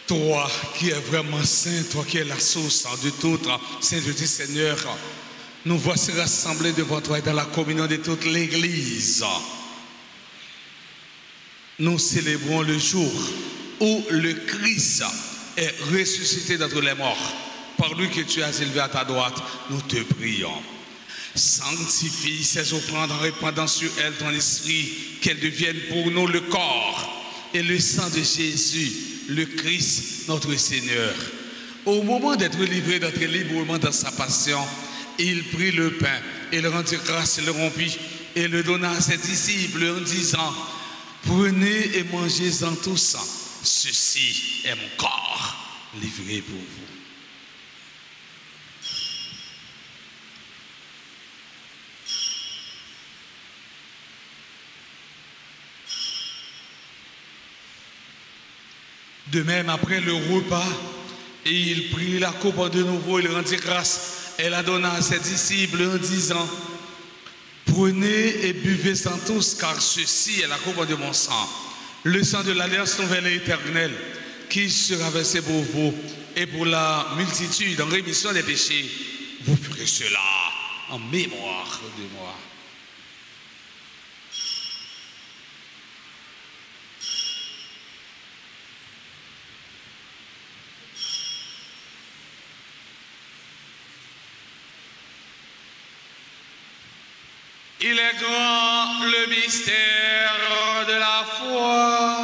Toi qui es vraiment saint, toi qui es la source de toute sainteté, Seigneur, nous voici rassemblés devant toi et dans la communion de toute l'Église. Nous célébrons le jour où le Christ est ressuscité d'entre les morts. Par lui que tu as élevé à ta droite, nous te prions. Sanctifie ces offrandes en répandant sur elles ton esprit, qu'elles deviennent pour nous le corps et le sang de Jésus, le Christ, notre Seigneur. Au moment d'être livré, d'être librement dans sa passion, il prit le pain, il rendit grâce, il le rompit et le donna à ses disciples en disant: prenez et mangez-en tous, ceci est mon corps livré pour vous. De même, après le repas, il prit la coupe de nouveau, il rendit grâce et la donna à ses disciples en disant: prenez et buvez-en tous, car ceci est la coupe de mon sang, le sang de l'alliance nouvelle et éternelle, qui sera versé pour vous et pour la multitude en rémission des péchés. Vous ferez cela en mémoire de moi. Il est grand le mystère de la foi.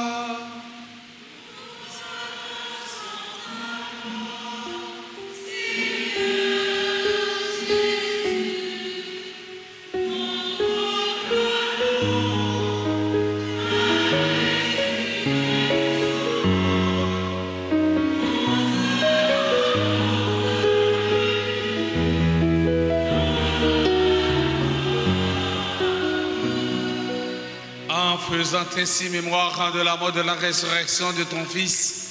faisant ainsi mémoire de la mort, de la résurrection de ton Fils,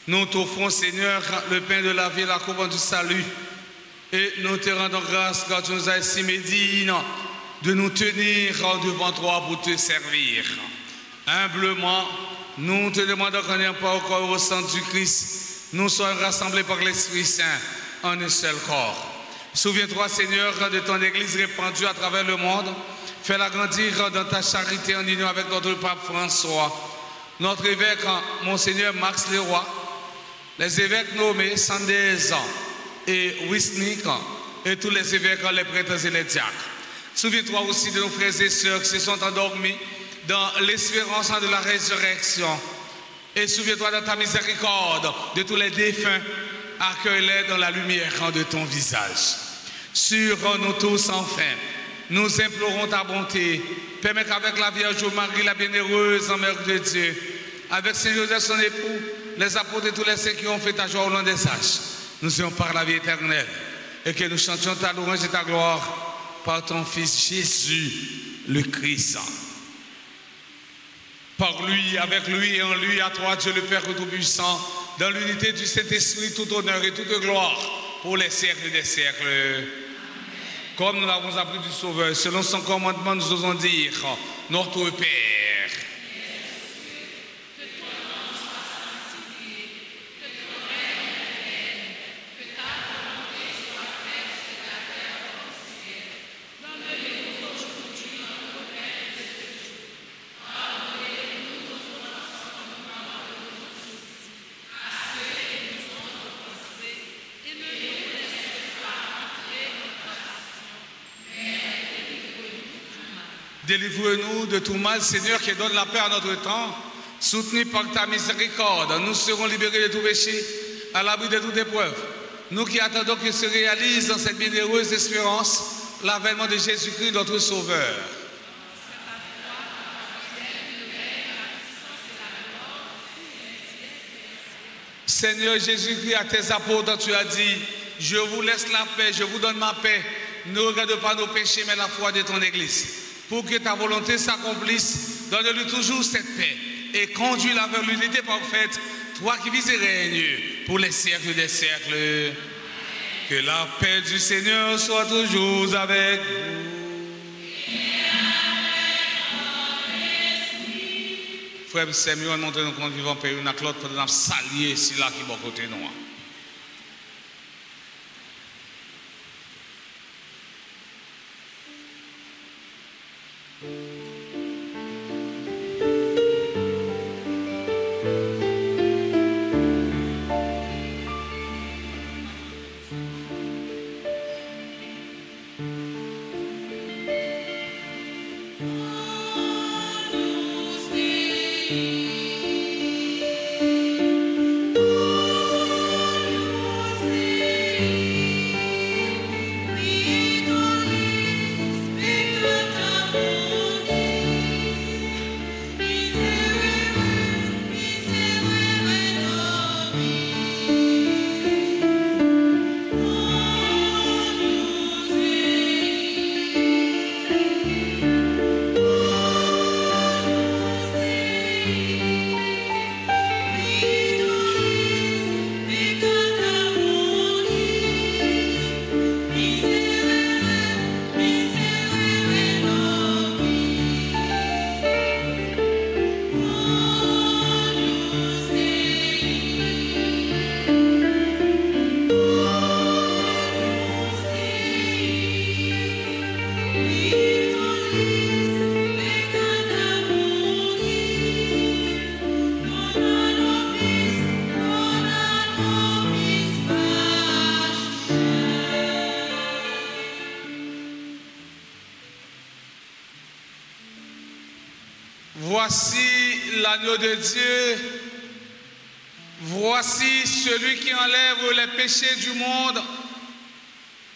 nous t'offrons, Seigneur, le pain de la vie et la couronne du salut. Et nous te rendons grâce car tu nous as estimé dignes de nous tenir devant toi pour te servir. Humblement, nous te demandons qu'en ayant pas au corps au sang du Christ, nous soyons rassemblés par l'Esprit Saint en un seul corps. Souviens-toi, Seigneur, de ton Église répandue à travers le monde. Fais-la grandir dans ta charité en union avec notre pape François, notre évêque, Monseigneur Max Leroy, les évêques nommés Sandez et Wisnik, et tous les évêques, les prêtres et les diacres. Souviens-toi aussi de nos frères et sœurs qui se sont endormis dans l'espérance de la résurrection. Et souviens-toi de ta miséricorde de tous les défunts. Accueille-les dans la lumière de ton visage. Sur nous tous, enfin, nous implorons ta bonté. Permets qu'avec la Vierge Marie, la bienheureuse Mère de Dieu, avec Saint Joseph son époux, les apôtres et tous les saints qui ont fait ta joie au long des âges, nous ayons par la vie éternelle et que nous chantions ta louange et ta gloire par ton Fils Jésus, le Christ. Par lui, avec lui et en lui, à toi, Dieu le Père Tout-Puissant, dans l'unité du Saint-Esprit, tout honneur et toute gloire pour les siècles des siècles. Amen. Comme nous l'avons appris du Sauveur, selon son commandement, nous osons dire, notre Père. Délivre-nous de tout mal, Seigneur, qui donne la paix à notre temps. Soutenu par ta miséricorde, nous serons libérés de tout péché, à l'abri de toute épreuve. Nous qui attendons que se réalise dans cette bienheureuse espérance l'avènement de Jésus-Christ, notre Sauveur. Seigneur Jésus-Christ, à tes apôtres, tu as dit, je vous laisse la paix, je vous donne ma paix. Ne regarde pas nos péchés, mais la foi de ton Église. Pour que ta volonté s'accomplisse, donne-lui toujours cette paix et conduis-la vers l'unité parfaite, toi qui vis et règnes pour les siècles des siècles. Que la paix du Seigneur soit toujours avec vous. Frère, c'est mieux de montrer nous qu'on vivons pays, nous avons l'autre pour nous saluer si là qui est bon côté nous. Voici l'agneau de Dieu, voici celui qui enlève les péchés du monde.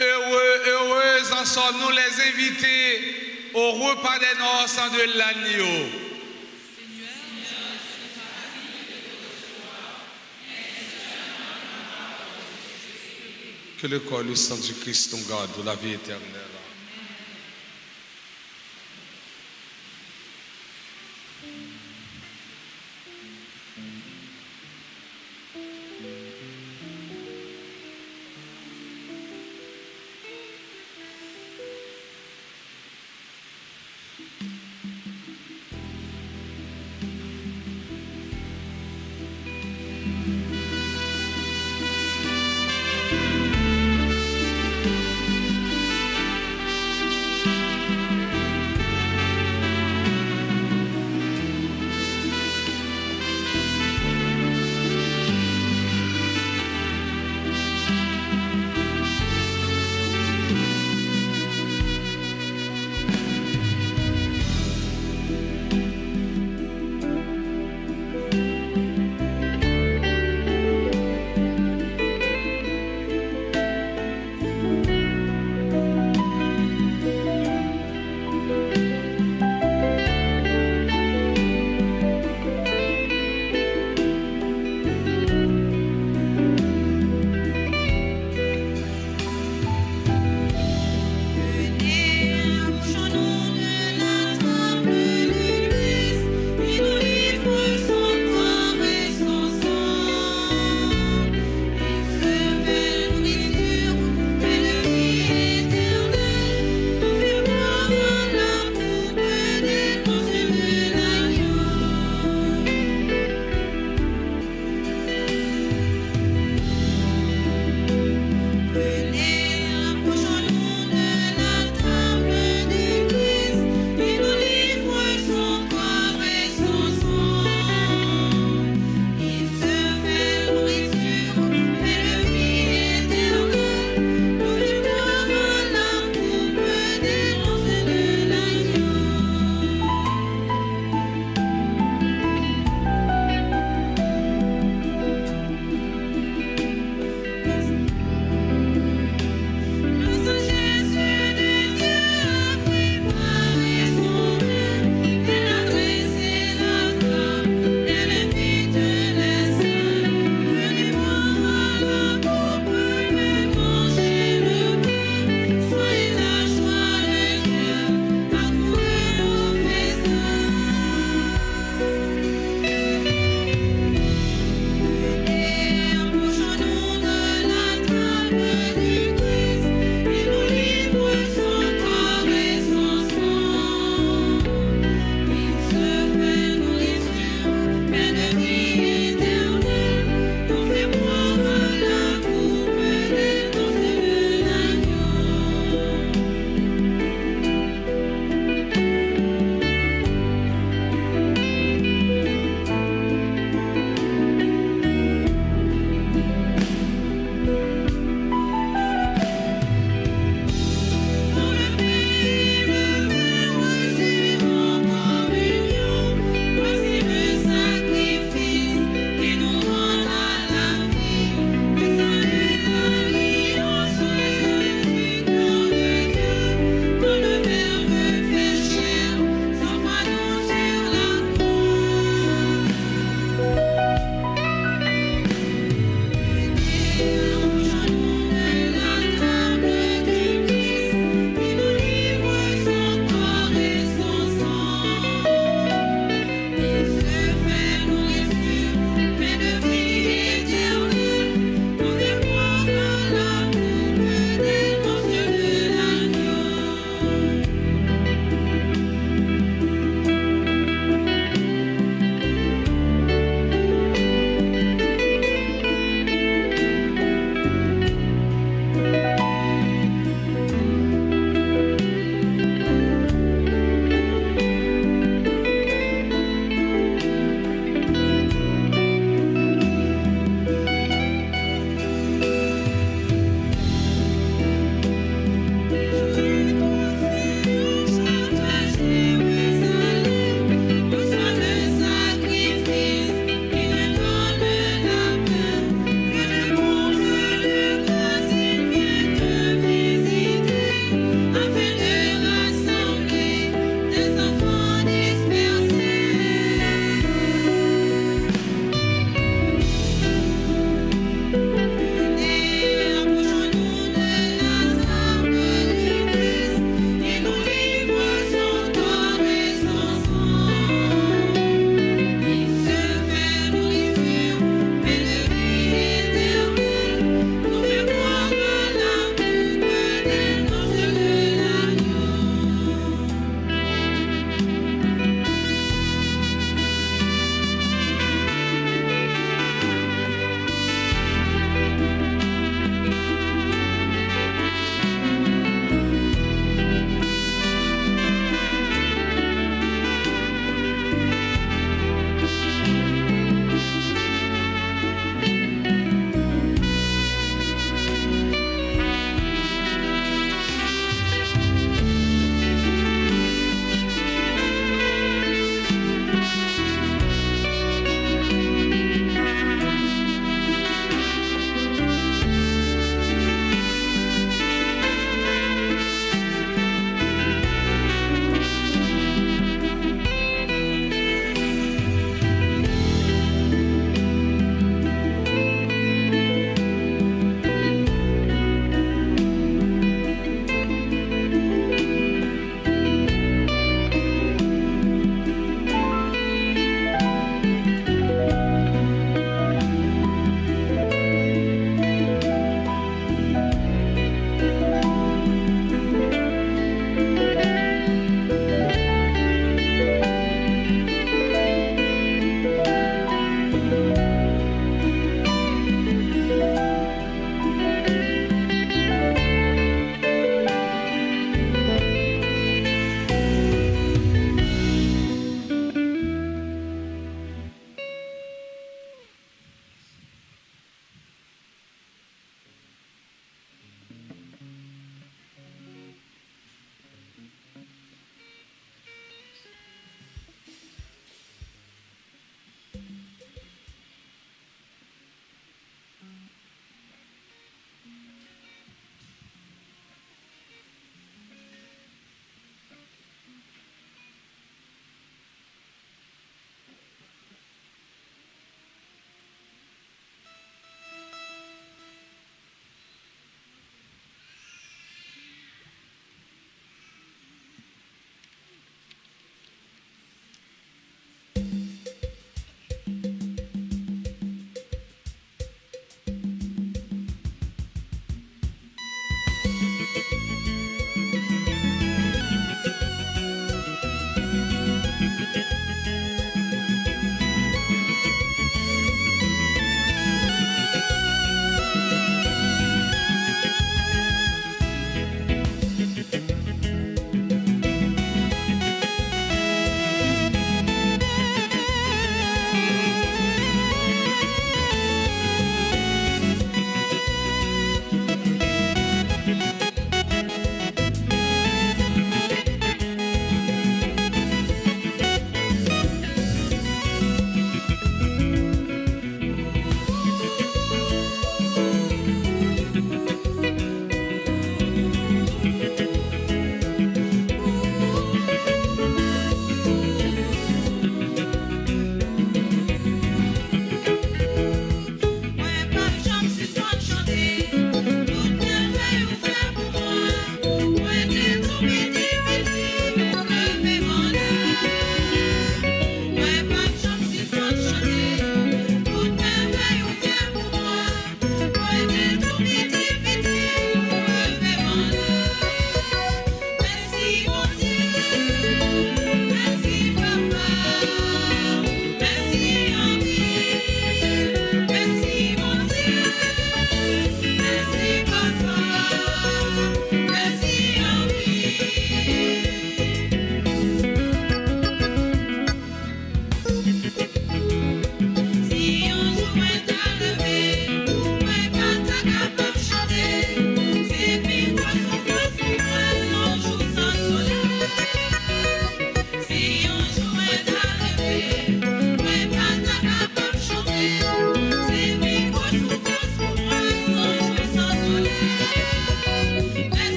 Heureux, heureuses en sommes-nous les invités au repas des noces de l'agneau. Que le corps et le sang du Christ nous garde pour la vie éternelle.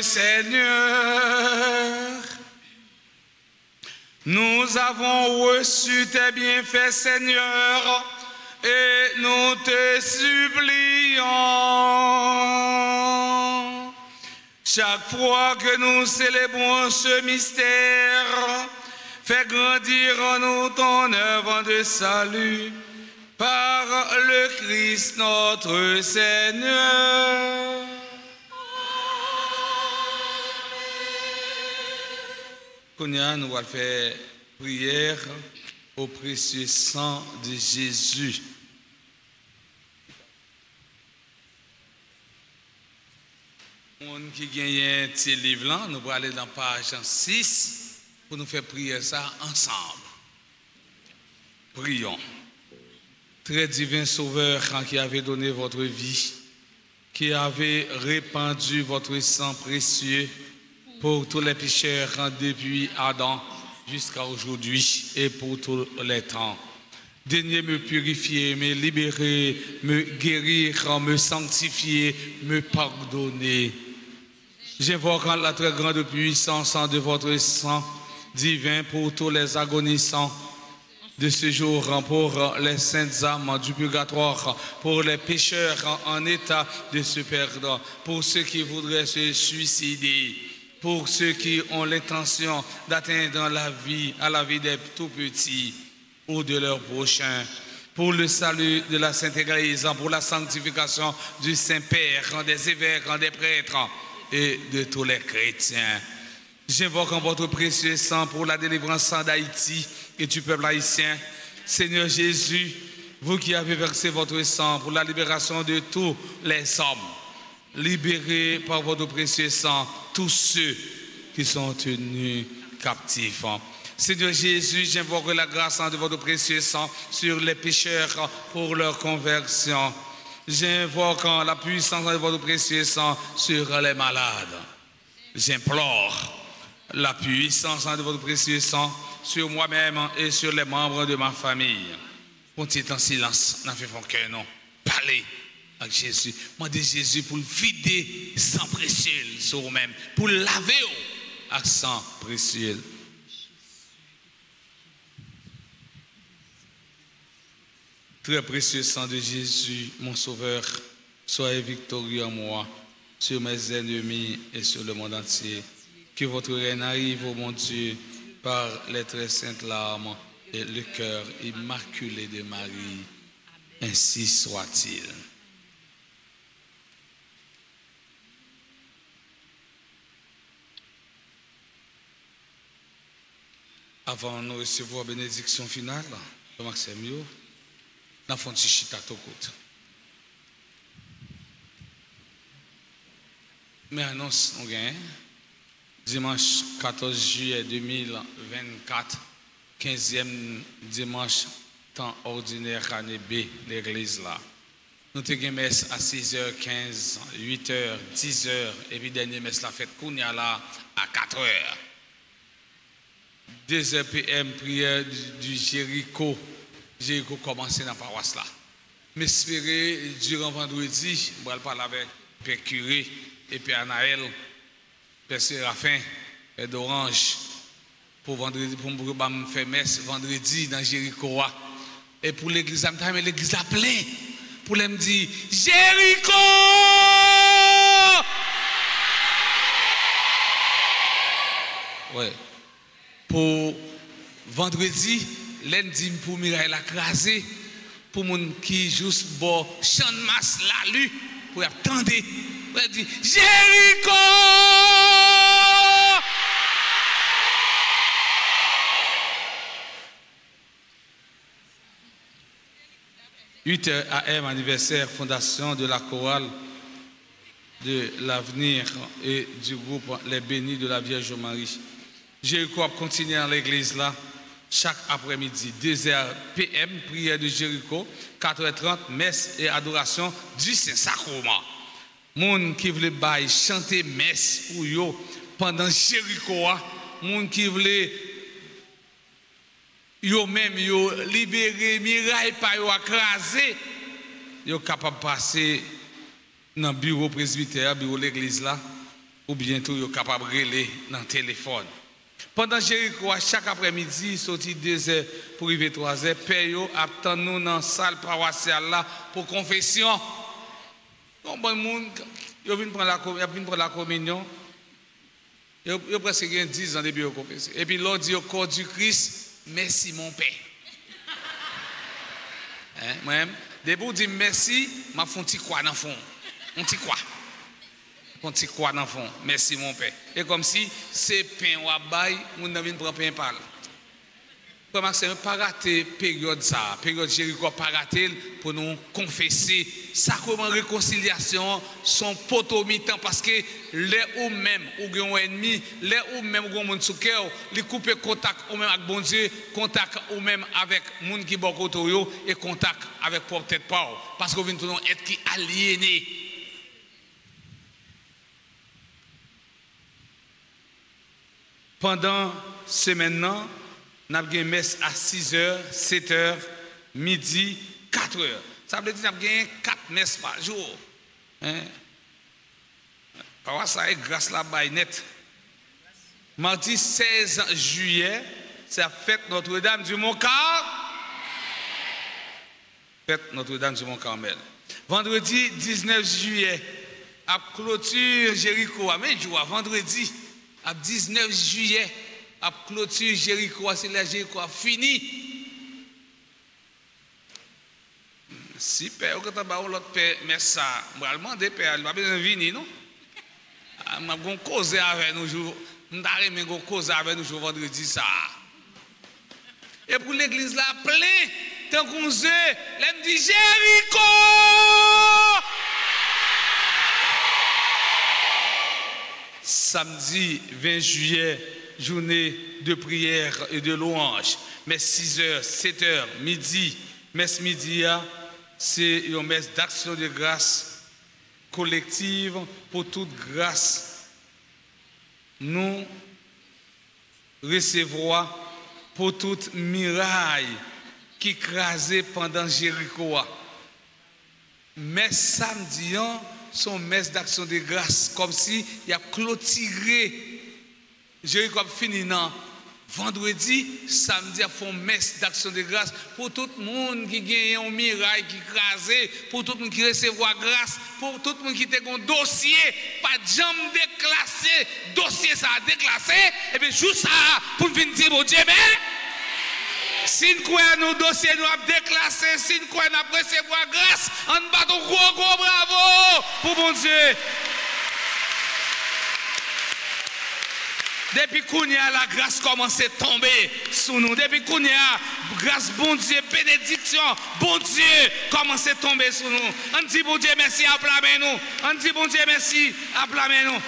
Seigneur, nous avons reçu tes bienfaits, Seigneur, et nous te supplions. Chaque fois que nous célébrons ce mystère, fais grandir en nous ton œuvre de salut par le Christ notre Seigneur. Nous allons faire prière au précieux sang de Jésus. On qui gagne un petit livre là, nous allons aller dans la page 6 pour nous faire prier ça ensemble. Prions. Très divin Sauveur, qui avait donné votre vie, qui avait répandu votre sang précieux pour tous les pécheurs depuis Adam jusqu'à aujourd'hui et pour tous les temps. Daignez me purifier, me libérer, me guérir, me sanctifier, me pardonner. J'invoque la très grande puissance de votre sang divin pour tous les agonisants de ce jour, pour les saintes âmes du purgatoire, pour les pécheurs en état de se perdre, pour ceux qui voudraient se suicider, pour ceux qui ont l'intention d'atteindre la vie, à la vie des tout petits ou de leurs prochains, pour le salut de la Sainte Église, pour la sanctification du Saint-Père, des évêques, des prêtres et de tous les chrétiens. J'invoque en votre précieux sang pour la délivrance d'Haïti et du peuple haïtien. Seigneur Jésus, vous qui avez versé votre sang pour la libération de tous les hommes, libérez par votre précieux sang tous ceux qui sont tenus captifs. Seigneur Jésus, j'invoque la grâce de votre précieux sang sur les pécheurs pour leur conversion. J'invoque la puissance de votre précieux sang sur les malades. J'implore la puissance de votre précieux sang sur moi-même et sur les membres de ma famille. Continuez en silence, n'en fait qu'un nom. Parlez avec Jésus. Demandez Jésus pour le vider sang précieux sur vous-même, pour le laver avec sang précieux. Très précieux sang de Jésus, mon Sauveur, soyez victorieux en moi, sur mes ennemis et sur le monde entier. Que votre règne arrive, ô mon Dieu, par les très saintes larmes et le cœur immaculé de Marie. Ainsi soit-il. Avant de recevoir la bénédiction finale, le Maxime, nous avons fait chita tout côté. Mais annonce, on gagne. Dimanche 14 juillet 2024, 15e dimanche, temps ordinaire année B, l'église là. Nous avons messe à 6h15, 8h, 10h, et puis dernière messe la fête Kounia là à 4h. 2h PM, prière du Jéricho. Jéricho commence dans la paroisse là. M'espérer durant vendredi, je vais parler avec Père Curé et Père Anaël, Père Séraphin, Père d'Orange, pour vendredi, pour me faire messe vendredi dans Jéricho. Et pour l'église, l'église a plein. Pour me dire Jéricho! Ouais. Pour vendredi, lundi pour Mireille la crasé, pour moun qui juste bon chant de masse la lu pour attendre. Pour dire Jéricho! 8h AM, anniversaire, fondation de la chorale de l'avenir et du groupe Les Bénis de la Vierge Marie. Jéricho a continué dans l'église là, chaque après-midi, 2h PM, prière de Jéricho, 4h30, messe et adoration du Saint-Sacrement. Moun qui voulait bailler chanter messe pour yo pendant Jéricho, moun qui voulait yo même yo libéré Mireille par yo écrasé, yo capable passer dans bureau presbytère, bureau l'église là, ou bientôt yo capable reler dans le téléphone. Pendant Jéricho, chaque après-midi, sorti 2h pour arriver 3h, père yo attend nous dans la salle paroissiale là pour confession. Bon monde, yo vinn prendre la communion. Yo presque 10 ans depuis yo confesser. Et puis l'autre dit au corps du Christ, merci mon père. Hein, moi-même, dès vous dire merci, m'a font petit quoi dans le fond. Un petit quoi. Un petit quoi dans le fond. Merci mon père. Et comme si c'est pain ou abaye, on ne vient prendre pain par là. Comme c'est pas raté période ça, période Jéricho pas raté pour nous confesser sacrement réconciliation son potomitan parce que les ou même ou un ennemi, les ou même ou monde sous cœur, les couper contact ou même avec bon Dieu, contact ou même avec monde qui bon côté yo et contact avec propre tête pas parce qu'on vient tout être qui aliéné. Pendant ce maintenant nous avons une messe à 6h, 7h, midi, 4h. Ça veut dire que nous avons 4 messes par jour. Hein? Par ça est grâce à la baïnette. Mardi 16 juillet, c'est la fête Notre-Dame du Mont-Carmel. Fête Notre-Dame du Mont-Carmel. Vendredi 19 juillet, à clôture Jéricho, à même jour, vendredi, à 19 juillet, à clôture Jéricho, c'est la Jéricho a fini. Si père, quand on va l'autre père, mais ça, je vais demander père, il va bien venir, non? Je vais causer avec nous, je vais causer avec nous vendredi ça. Et pour l'église là, plein, tant qu'on se, elle me dit Jéricho! Samedi 20 juillet, journée de prière et de louange. Messe 6h, 7h, midi. Messe midi, c'est une messe d'action de grâce collective pour toute grâce. Nous recevrons pour toute miraille qui crasait pendant Jéricho. Messe samedi, son messe d'action de grâce, comme si il a clôturé Jéricho a fini vendredi, samedi a fait une messe d'action de grâce pour tout le monde qui gagne un miraille qui crasé, pour tout le monde qui recevra grâce, pour tout le monde qui a un dossier, pas de jambe déclassé, dossier ça a déclassé, et bien juste ça pour venir dire bon Dieu, mais si nous croyons nos dossiers, nous avons déclassé, si nous croyons nous recevoir grâce, on bat un gros bravo pour bon Dieu. Depuis qu'on y a la grâce commence à tomber sur nous. Depuis qu'on y a grâce, bon Dieu, bénédiction, bon Dieu commence à tomber sur nous. On dit bon Dieu merci, acclamez-nous. On dit bon Dieu merci, acclamez-nous.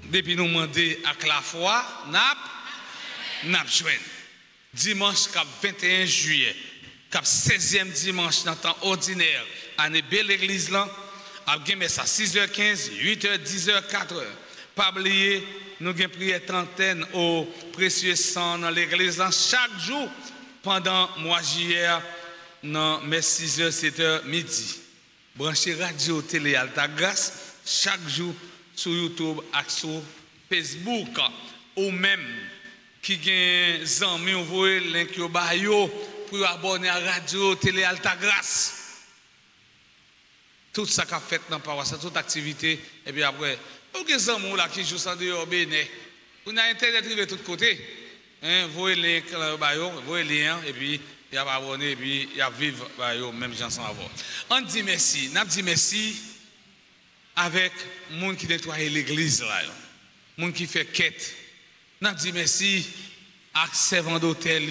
Depuis nous demander avec la foi, n'a joué. Dimanche 21 juillet. Cap 16e dimanche dans le temps ordinaire, année belle l'église là, à 6h15, 8h, 10h, 4h. Pas oublier, nous avons prié trentaine au précieux sang dans l'église là chaque jour pendant mois juillet, dans 6h, 7h, midi. Branchez radio, télé, Alta Grâce, chaque jour sur YouTube et sur Facebook, ou même qui ont des amis, vous voyez, link yo pour abonner à la radio, télé Alta Grâce. Tout ça qu'a fait dans la paroisse, toute activité. Et puis après, il y a des gens là qui jouent sans dehors, béné. On a Internet de tous côtés. Vous voyez les liens, et puis il y a abonné, et puis il y a vivre, même gens sans avoir. On dit merci, on dit merci avec les gens qui nettoient l'église là, les gens qui font quête. On dit merci à servants d'hôtel,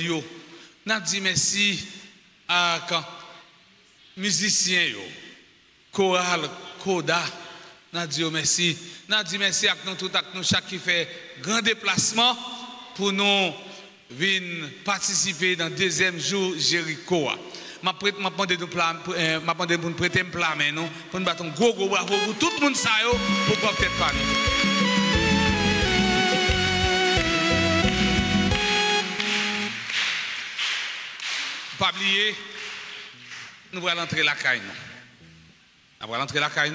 on dit merci à musiciens, chorale, coda. On dit merci. On dit merci à nous tous, à nous chaque qui fait grand déplacement pour nous venir participer dans le deuxième jour Jéricho. Je vais demander de nous prêter un plat, pour nous battre un gros bravo pour tout le monde pour pouvoir peut-être parler. Pas oublier, nous allons entrer la caille. Nous allons entrer la caille.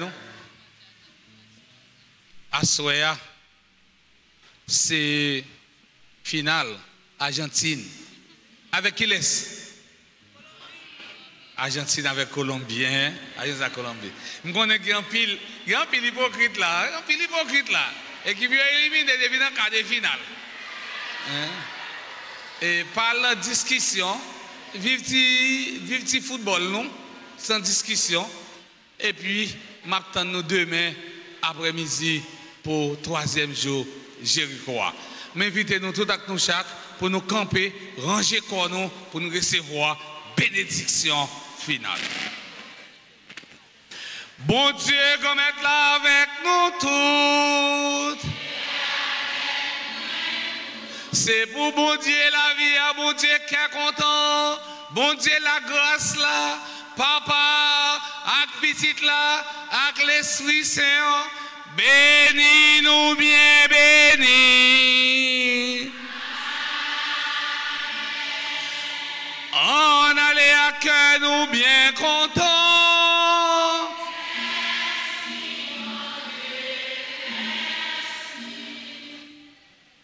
À Soya, c'est finale Argentine. Avec qui laisse? Argentine avec Colombien. Argentine avec Colombie. Je connais qu'il y a un pile hypocrite là. Un pile hypocrite là. Et qui vient éliminer depuis dans le quart de finale. Et par la discussion, vive petit football, non? Sans discussion. Et puis, m'attend nous demain après-midi pour le troisième jour Jéricho. M'invitez-nous tout à nous chaque pour nous camper, ranger corps nous pour nous recevoir bénédiction finale. Bon Dieu, comme être là avec nous tous. C'est pour bon Dieu la vie, à bon Dieu qui est content. Bon Dieu la grâce là, papa, avec petite là, avec l'Esprit Saint. Bénis nous bien bénis. On allait à cœur nous bien contents.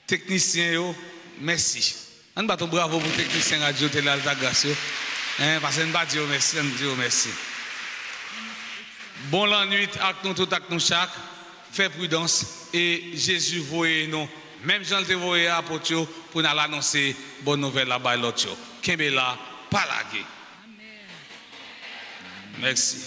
Technicien, merci. On bat bravo pour technicien radio télé Alta Grâce. Parce qu'on va dire merci, on dit merci. Bon la nuit, avec nous tout, avec nous chaque. Fais prudence et Jésus voyez nous. Même Jean le voyé à Potio pour nous annoncer bonne nouvelle là-bas l'autre. Kembela, pas laguer. Merci.